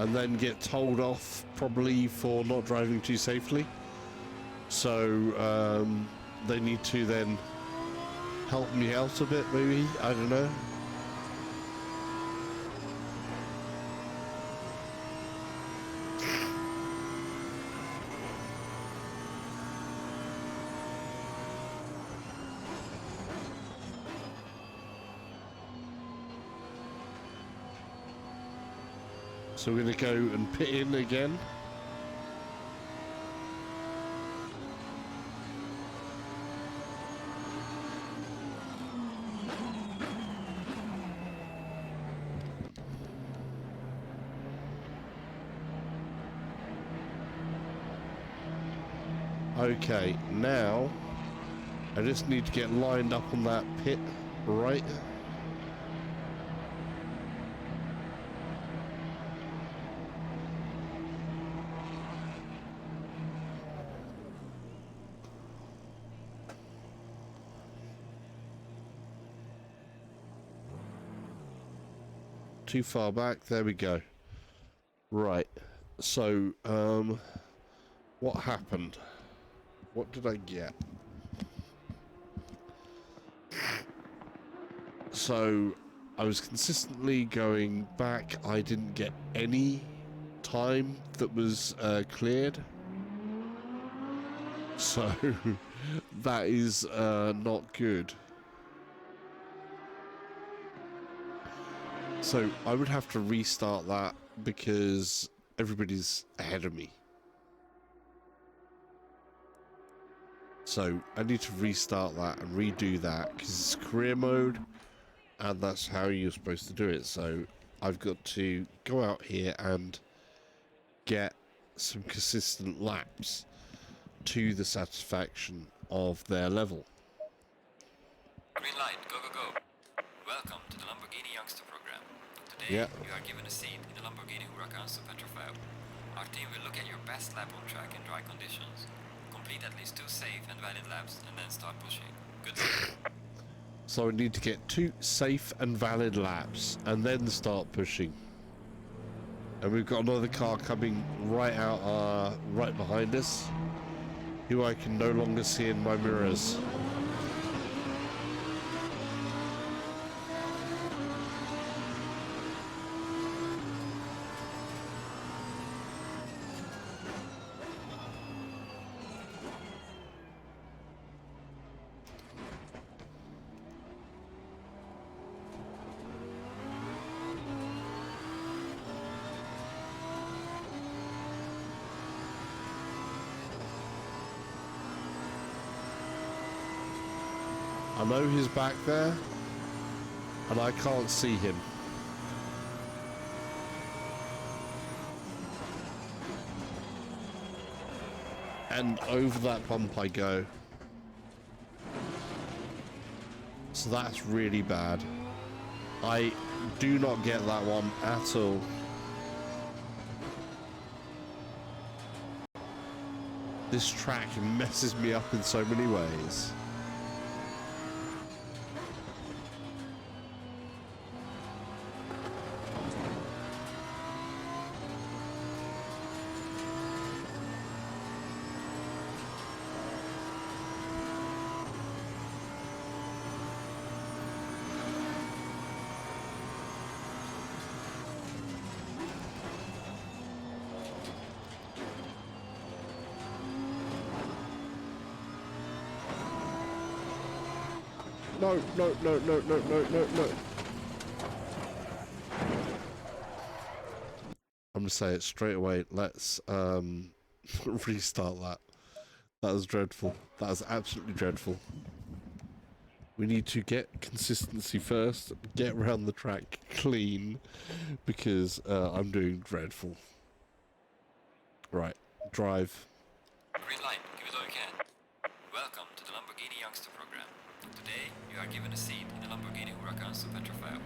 and then get told off probably for not driving too safely. So they need to then help me out a bit, maybe. I don't know. So we're going to go and pit in again. Okay, now I just need to get lined up on that pit, right? Too far back, there we go. Right, so what happened? What did I get? So I was consistently going back. I didn't get any time that was cleared. So that is not good. So I would have to restart that because everybody's ahead of me. So I need to restart that and redo that because it's career mode and that's how you're supposed to do it. So I've got to go out here and get some consistent laps to the satisfaction of their level. Green light, go, go, go. Welcome to the Lamborghini Youngster program. Today, you are given a seat in the Lamborghini Huracan Super Trofeo. Our team will look at your best lap on track in dry conditions. Complete at least 2 safe and valid laps and then start pushing. Good luck. So I need to get 2 safe and valid laps and then start pushing. And we've got another car coming right out, right behind us, who I can no longer see in my mirrors. I know he's back there, and I can't see him. And over that bump I go. So that's really bad. I do not get that one at all. This track messes me up in so many ways. No, no, no, no, no, no, no, no. I'm gonna say it straight away. Let's restart that. That was dreadful. That was absolutely dreadful. We need to get consistency first, get around the track clean, because I'm doing dreadful. Right, drive. Green light, give it all you can. Welcome to the Lamborghini Youngster program. Today, you are given a seat in the Lamborghini Huracan Super Trofeo.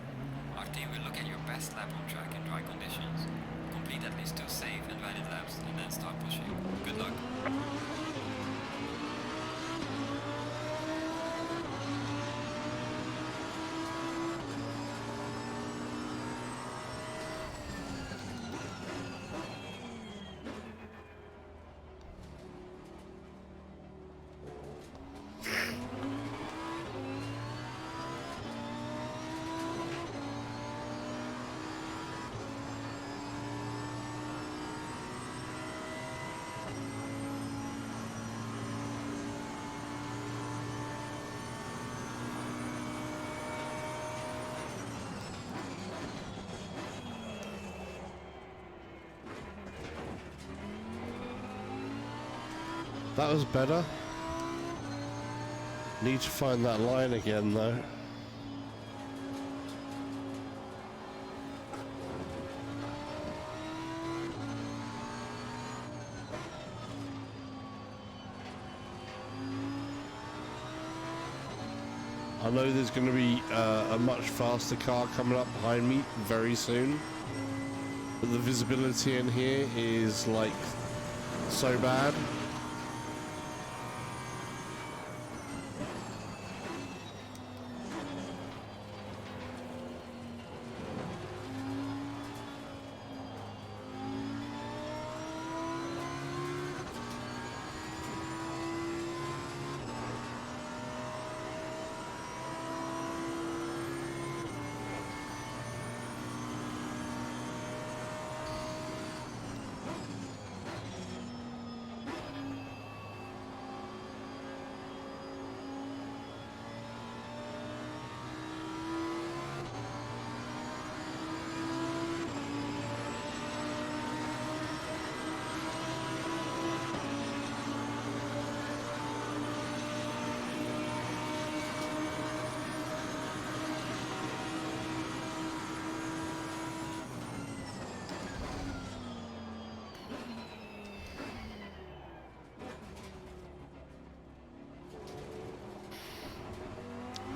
Our team will look at your best lap on track in dry conditions. Complete at least 2 safe and valid laps and then start pushing. Good luck. That was better. Need to find that line again though. I know there's going to be a much faster car coming up behind me very soon, but the visibility in here is like so bad.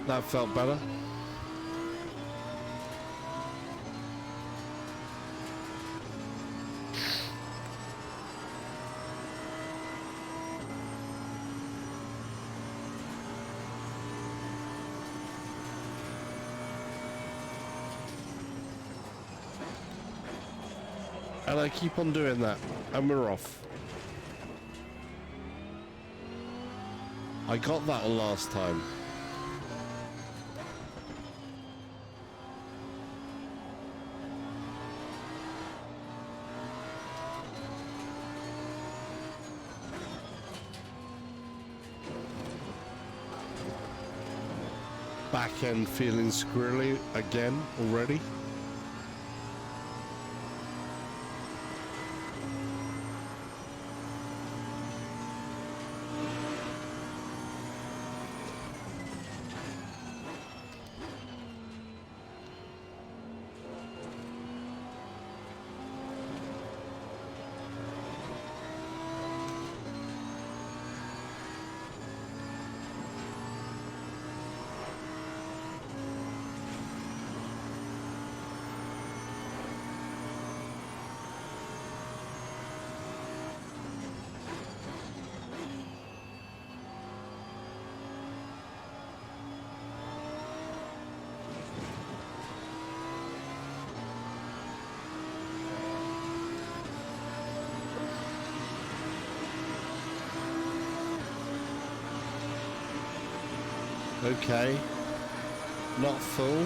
That felt better. And I keep on doing that, and we're off. I got that last time. Back end feeling squirrely again already. Okay, not full.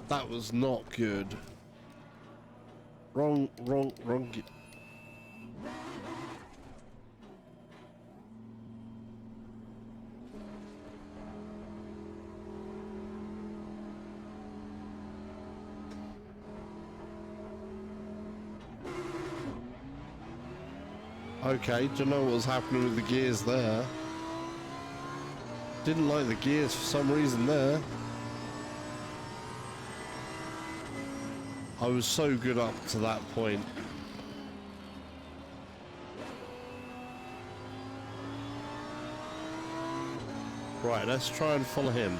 That was not good. Wrong. Okay, don't know what was happening with the gears there. Didn't like the gears for some reason there. I was so good up to that point. Right, let's try and follow him.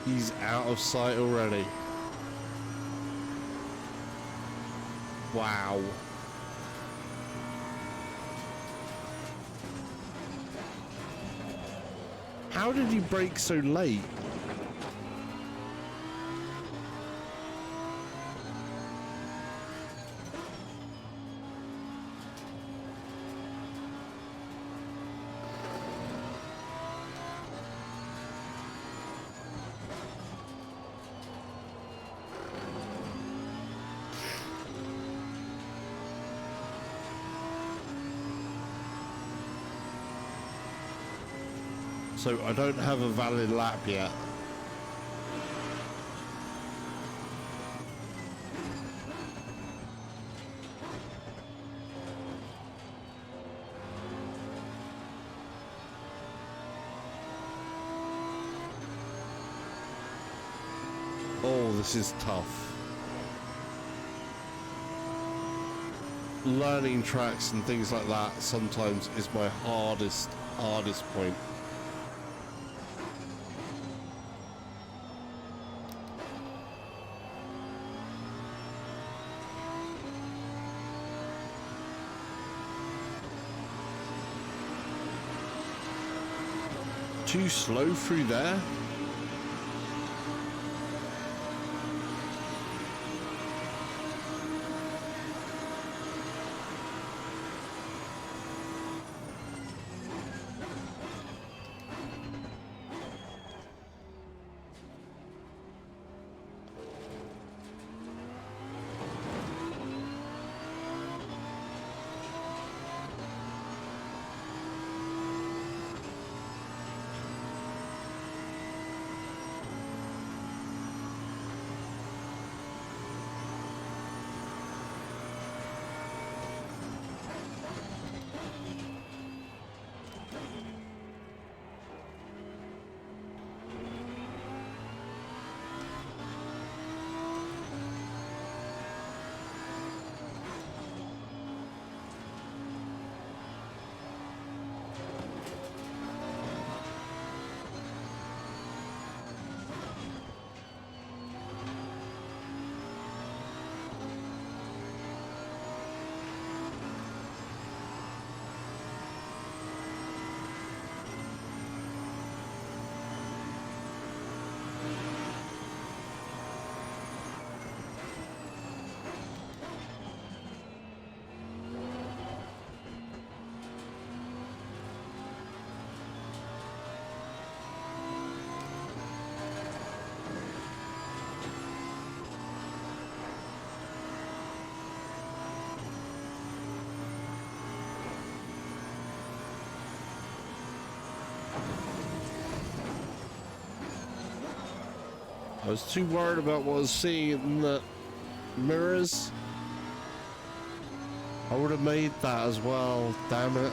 He's out of sight already. Wow. How did he brake so late? So I don't have a valid lap yet. Oh, this is tough. Learning tracks and things like that sometimes is my hardest point. Too slow through there? I was too worried about what I was seeing in the mirrors. I would have made that as well, damn it.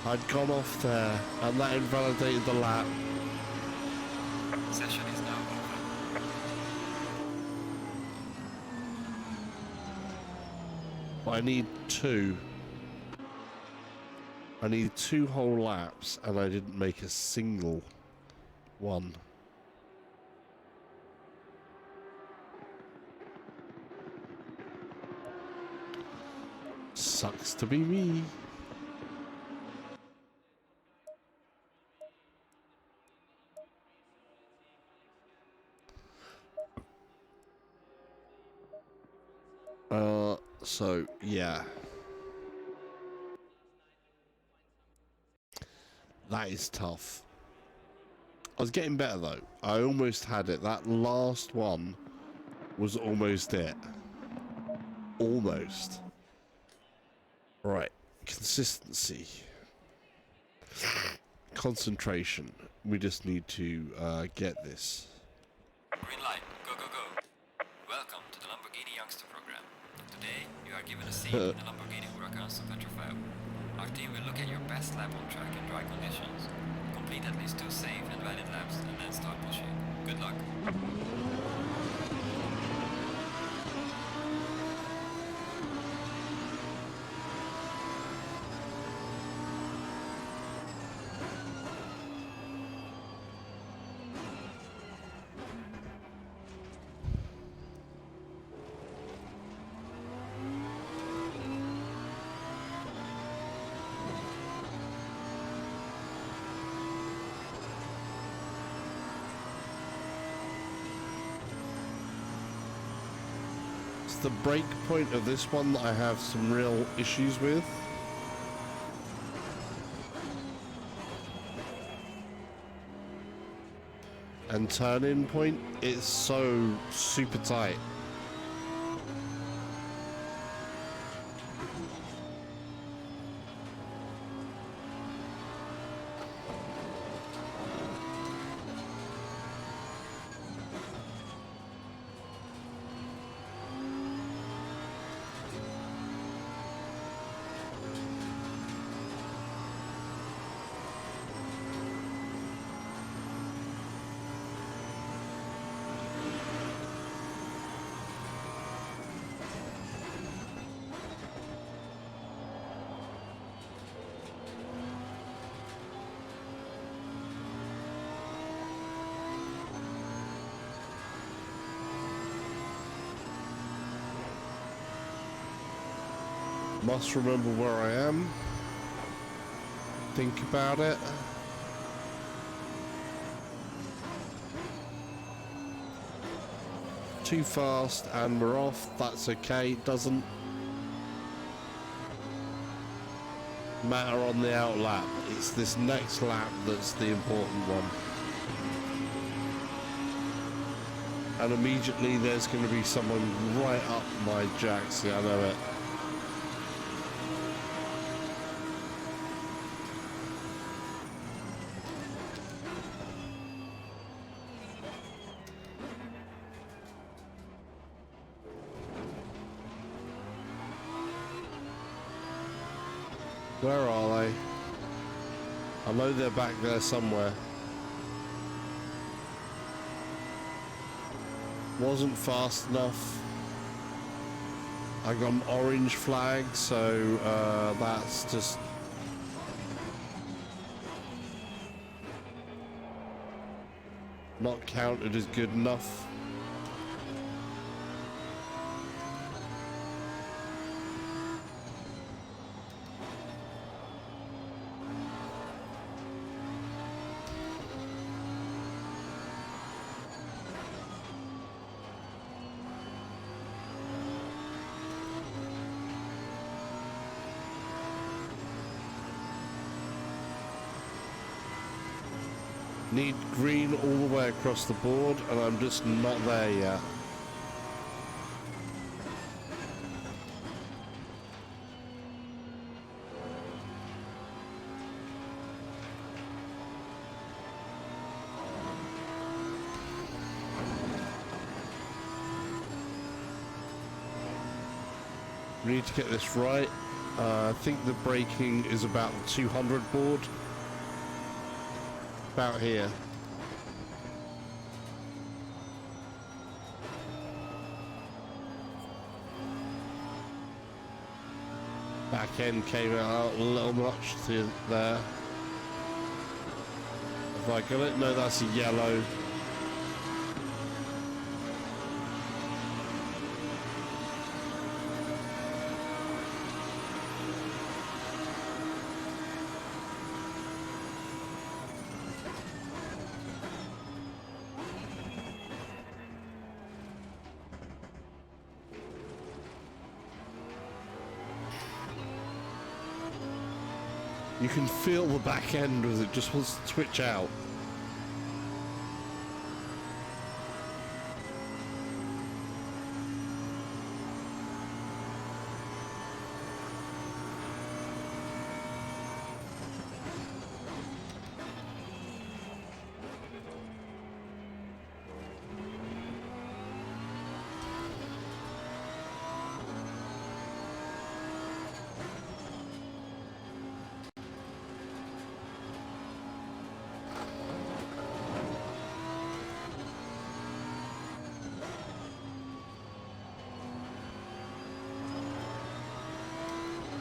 I'd gone off there, and that invalidated the lap. Session is now over. But I need two. I need 2 whole laps, and I didn't make a single one. Sucks to be me. So yeah. That is tough. I was getting better though. I almost had it. That last one was almost it. Almost. Right. Consistency. Concentration. We just need to get this. Green light, go, go, go. Welcome to the Lamborghini Youngster program. Today, you are given a seat in the Lamborghini Huracan Super Trofeo. Our team will look at your best lap on track in dry conditions. Complete at least 2 safe and valid laps and then start pushing. Good luck. The break point of this one that I have some real issues with. And turn-in point is so super tight. Must remember where I am. Think about it. Too fast and we're off. That's okay. It doesn't matter on the out lap. It's this next lap that's the important one. And immediately there's going to be someone right up my jacks. Yeah, I know it. Where are they? I know they're back there somewhere. Wasn't fast enough. I got an orange flag, so that's just... not counted as good enough. Need green all the way across the board, and I'm just not there yet. We need to get this right. I think the braking is about the 200 board. About here. Back end came out a little much to there. Have I got it? No, that's a yellow. You can feel the back end as it just wants to twitch out.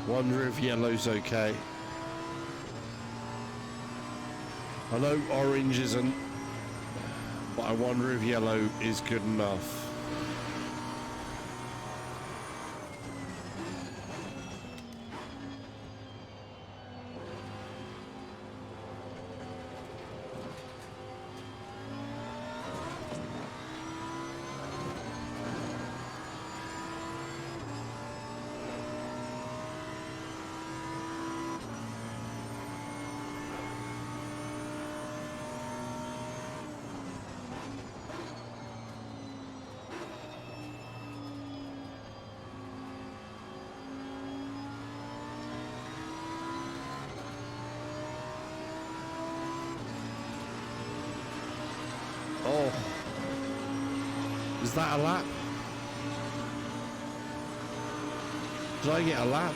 Wonder if yellow's okay. I know orange isn't, but I wonder if yellow is good enough. Oh, is that a lap? Did I get a lap?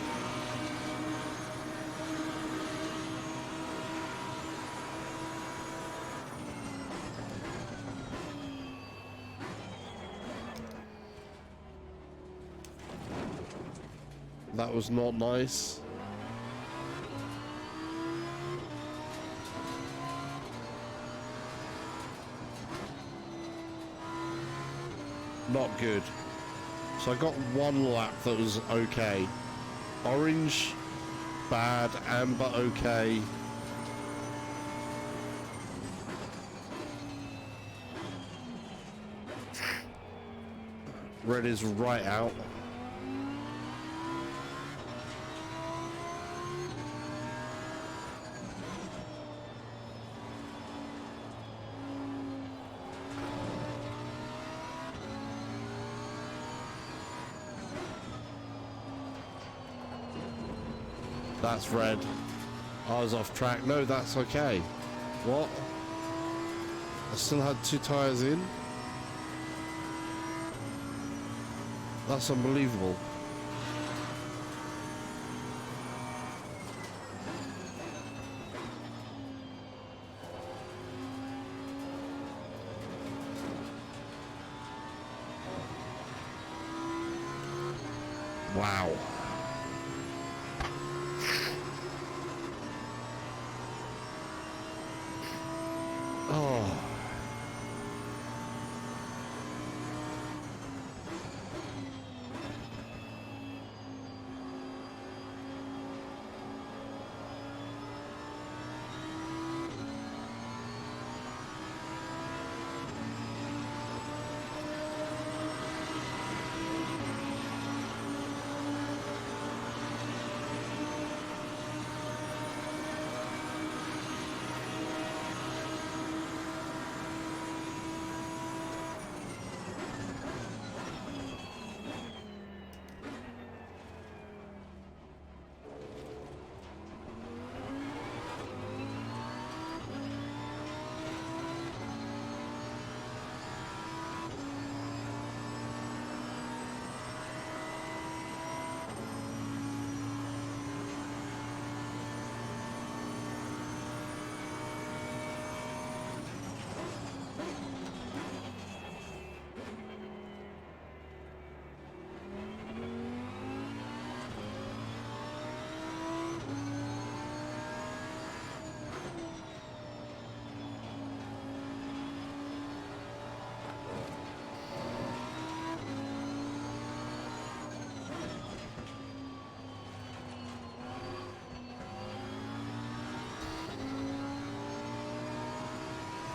That was not nice. Not good. So I got one lap that was okay. Orange, bad. Amber, okay. Red is right out. That's red. I was off track. No, that's okay. What? I still had 2 tyres in? That's unbelievable. Wow. Oh.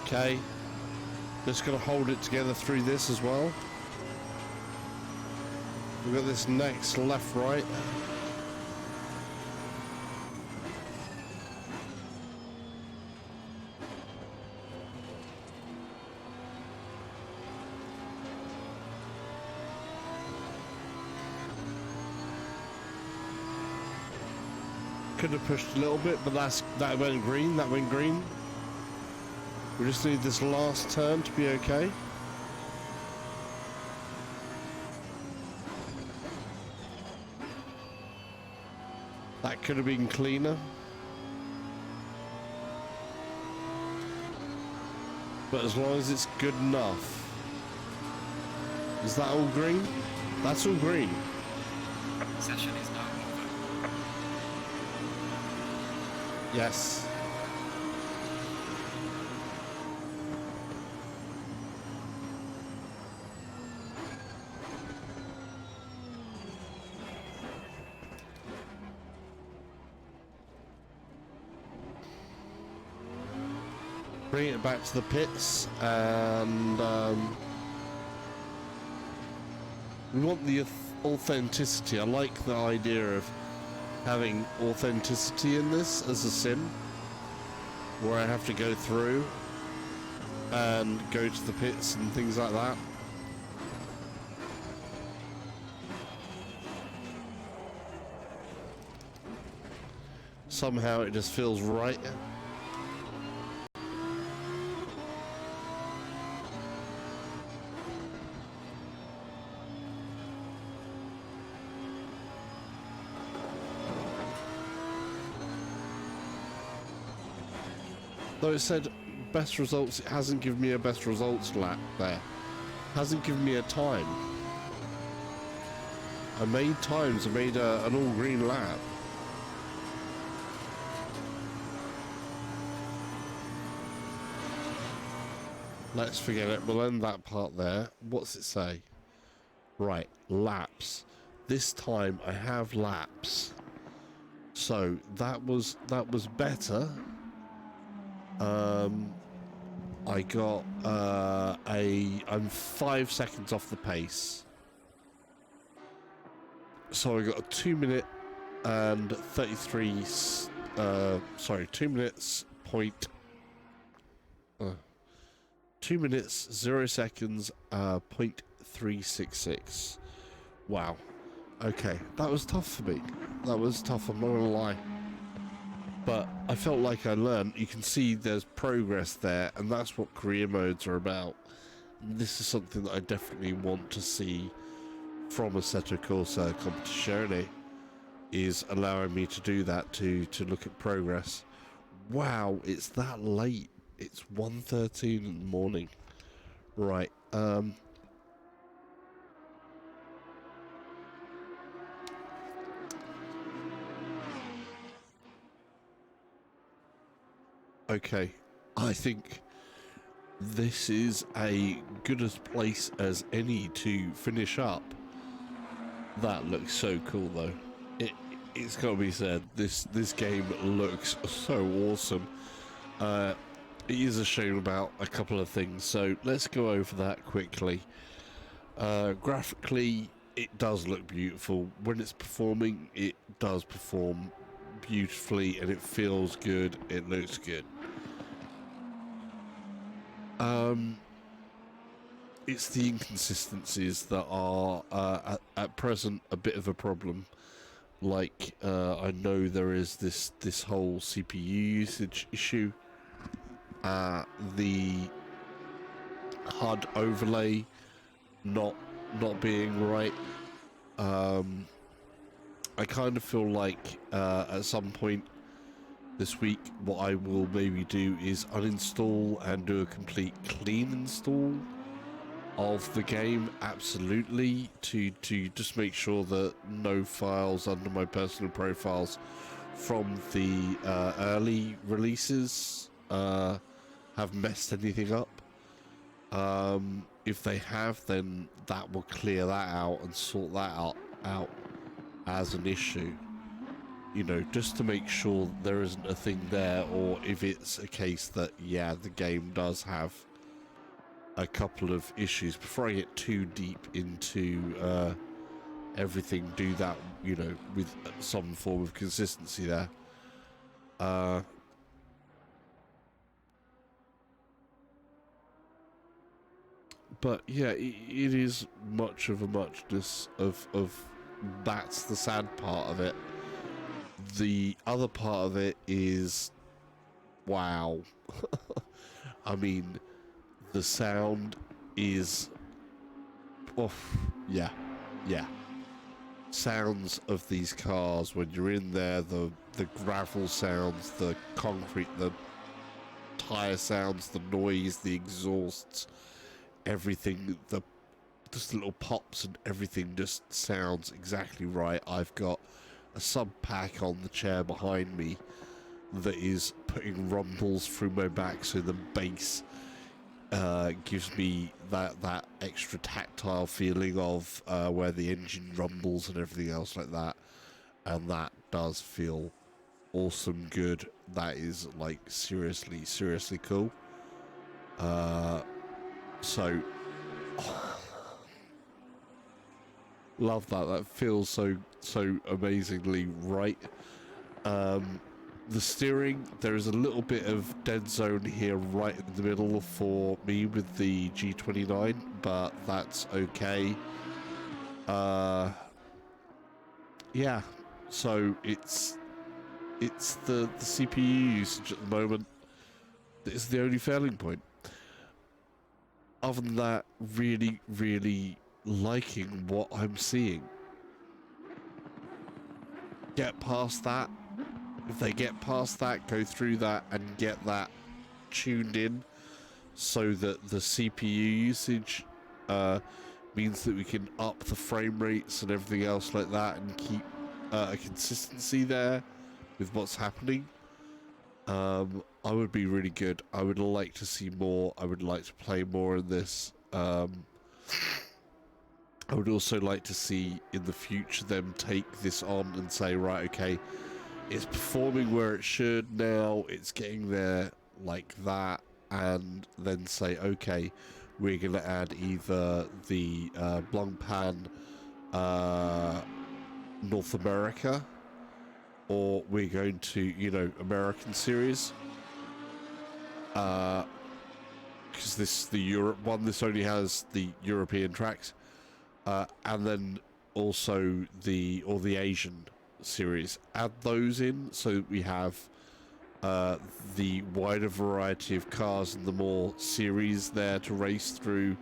Okay, just gonna hold it together through this as well. We've got this next left, right. could have pushed a little bit, but that went green. That went green. We just need this last turn to be okay. That could have been cleaner. But as long as it's good enough. Is that all green? That's all green. Session is now over. Yes. Bring it back to the pits, and we want the authenticity. I like the idea of having authenticity in this as a sim, where I have to go through and go to the pits and things like that. Somehow it just feels right. Though it said best results, it hasn't given me a best results lap there. Hasn't given me a time. I made times, I made an all green lap. Let's forget it, we'll end that part there. What's it say? Right, laps. This time I have laps. So that was better. I got I'm 5 seconds off the pace. So I got a 2 minute and 33 sorry, 2 minutes point 2 minutes 0 seconds 0.366. Wow. Okay, that was tough for me. That was tough, I'm not gonna lie. But I felt like I learned. You can see there's progress there, and that's what career modes are about. And this is something that I definitely want to see from Assetto Corsa Competizione, is allowing me to do that, to look at progress. Wow, it's that late. It's 1:13 in the morning. Right, okay, I think this is a good as place as any to finish up. That looks so cool though. It's got to be said, this game looks so awesome. It is a shame about a couple of things, so let's go over that quickly. Graphically, it does look beautiful. When it's performing, it does perform beautifully, and it feels good, it looks good. It's the inconsistencies that are at present a bit of a problem. Like, I know there is this whole CPU usage issue. The HUD overlay not being right. I kind of feel like at some point this week, what I will maybe do is uninstall and do a complete clean install of the game, absolutely, to just make sure that no files under my personal profiles from the early releases have messed anything up. If they have, then that will clear that out and sort that out as an issue. You know, just to make sure there isn't a thing there, or if it's a case that, yeah, the game does have a couple of issues. Before I get too deep into everything, do that, you know, with some form of consistency there. But yeah, it is much of a muchness of that's the sad part of it. the other part of it is, wow. I mean, the sound is, yeah. Sounds of these cars when you're in there, the gravel sounds, the concrete, the tire sounds, the noise, the exhausts, everything, just little pops and everything just sounds exactly right. I've got a sub pack on the chair behind me that is putting rumbles through my back, so the bass gives me that extra tactile feeling of where the engine rumbles and everything else like that, and that does feel awesome good. That is like seriously cool. So love that feels so amazingly right. The steering, there is a little bit of dead zone here right in the middle for me with the G29, but that's okay. Yeah, so it's the CPU usage at the moment that is the only failing point. Other than that, really liking what I'm seeing. Get past that. If they get past that, go through that and get that tuned in so that the CPU usage means that we can up the frame rates and everything else like that and keep a consistency there with what's happening, I would be really good. I would like to see more. I would like to play more in this. I would also like to see in the future them take this on and say, right, okay, it's performing where it should now, it's getting there like that, and then say, okay, we're going to add either the Blanpain North America, or we're going to, American series. Because the Europe one, this only has the European tracks. And then also the Asian series, add those in so we have the wider variety of cars and the more series there to race through,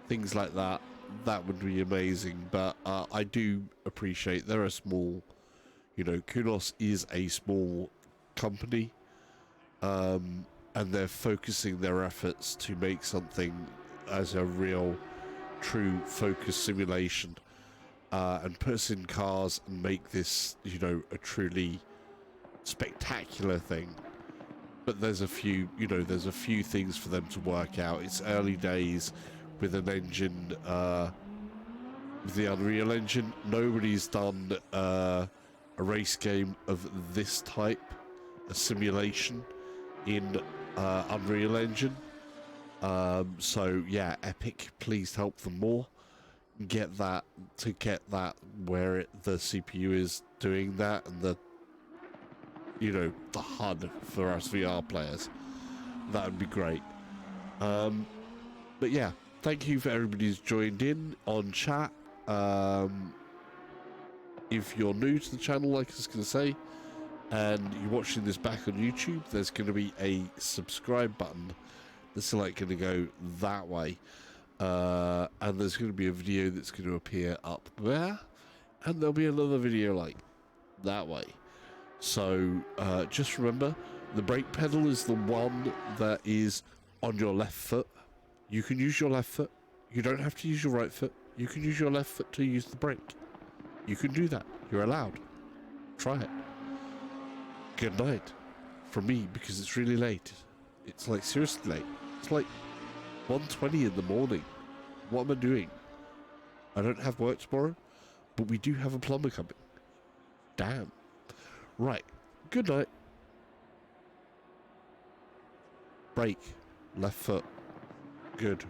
things like that. That would be amazing. But I do appreciate they're a small, Kunos is a small company, and they're focusing their efforts to make something as a real true focus simulation, and put us in cars and make this, a truly spectacular thing. But there's a few things for them to work out. It's early days with an engine, with the Unreal Engine. Nobody's done a race game of this type, a simulation in Unreal Engine. So yeah, Epic, please help them more. Get that where the CPU is doing that, and the HUD for us VR players. That would be great. But yeah, thank you for everybody who's joined in on chat. If you're new to the channel, like I was going to say, and you're watching this back on YouTube, there's going to be a subscribe button that's like going to go that way. And there's going to be a video that's going to appear up there, and there'll be another video like that way. So just remember, the brake pedal is the one that is on your left foot. You can use your left foot. You don't have to use your right foot. You can use your left foot to use the brake. You can do that. You're allowed. Try it. Good night from me, because it's really late. It's like seriously late. It's like 1:20 in the morning. What am I doing? I don't have work tomorrow, but we do have a plumber coming. Damn. Right. Good night. Brake. Left foot. Good.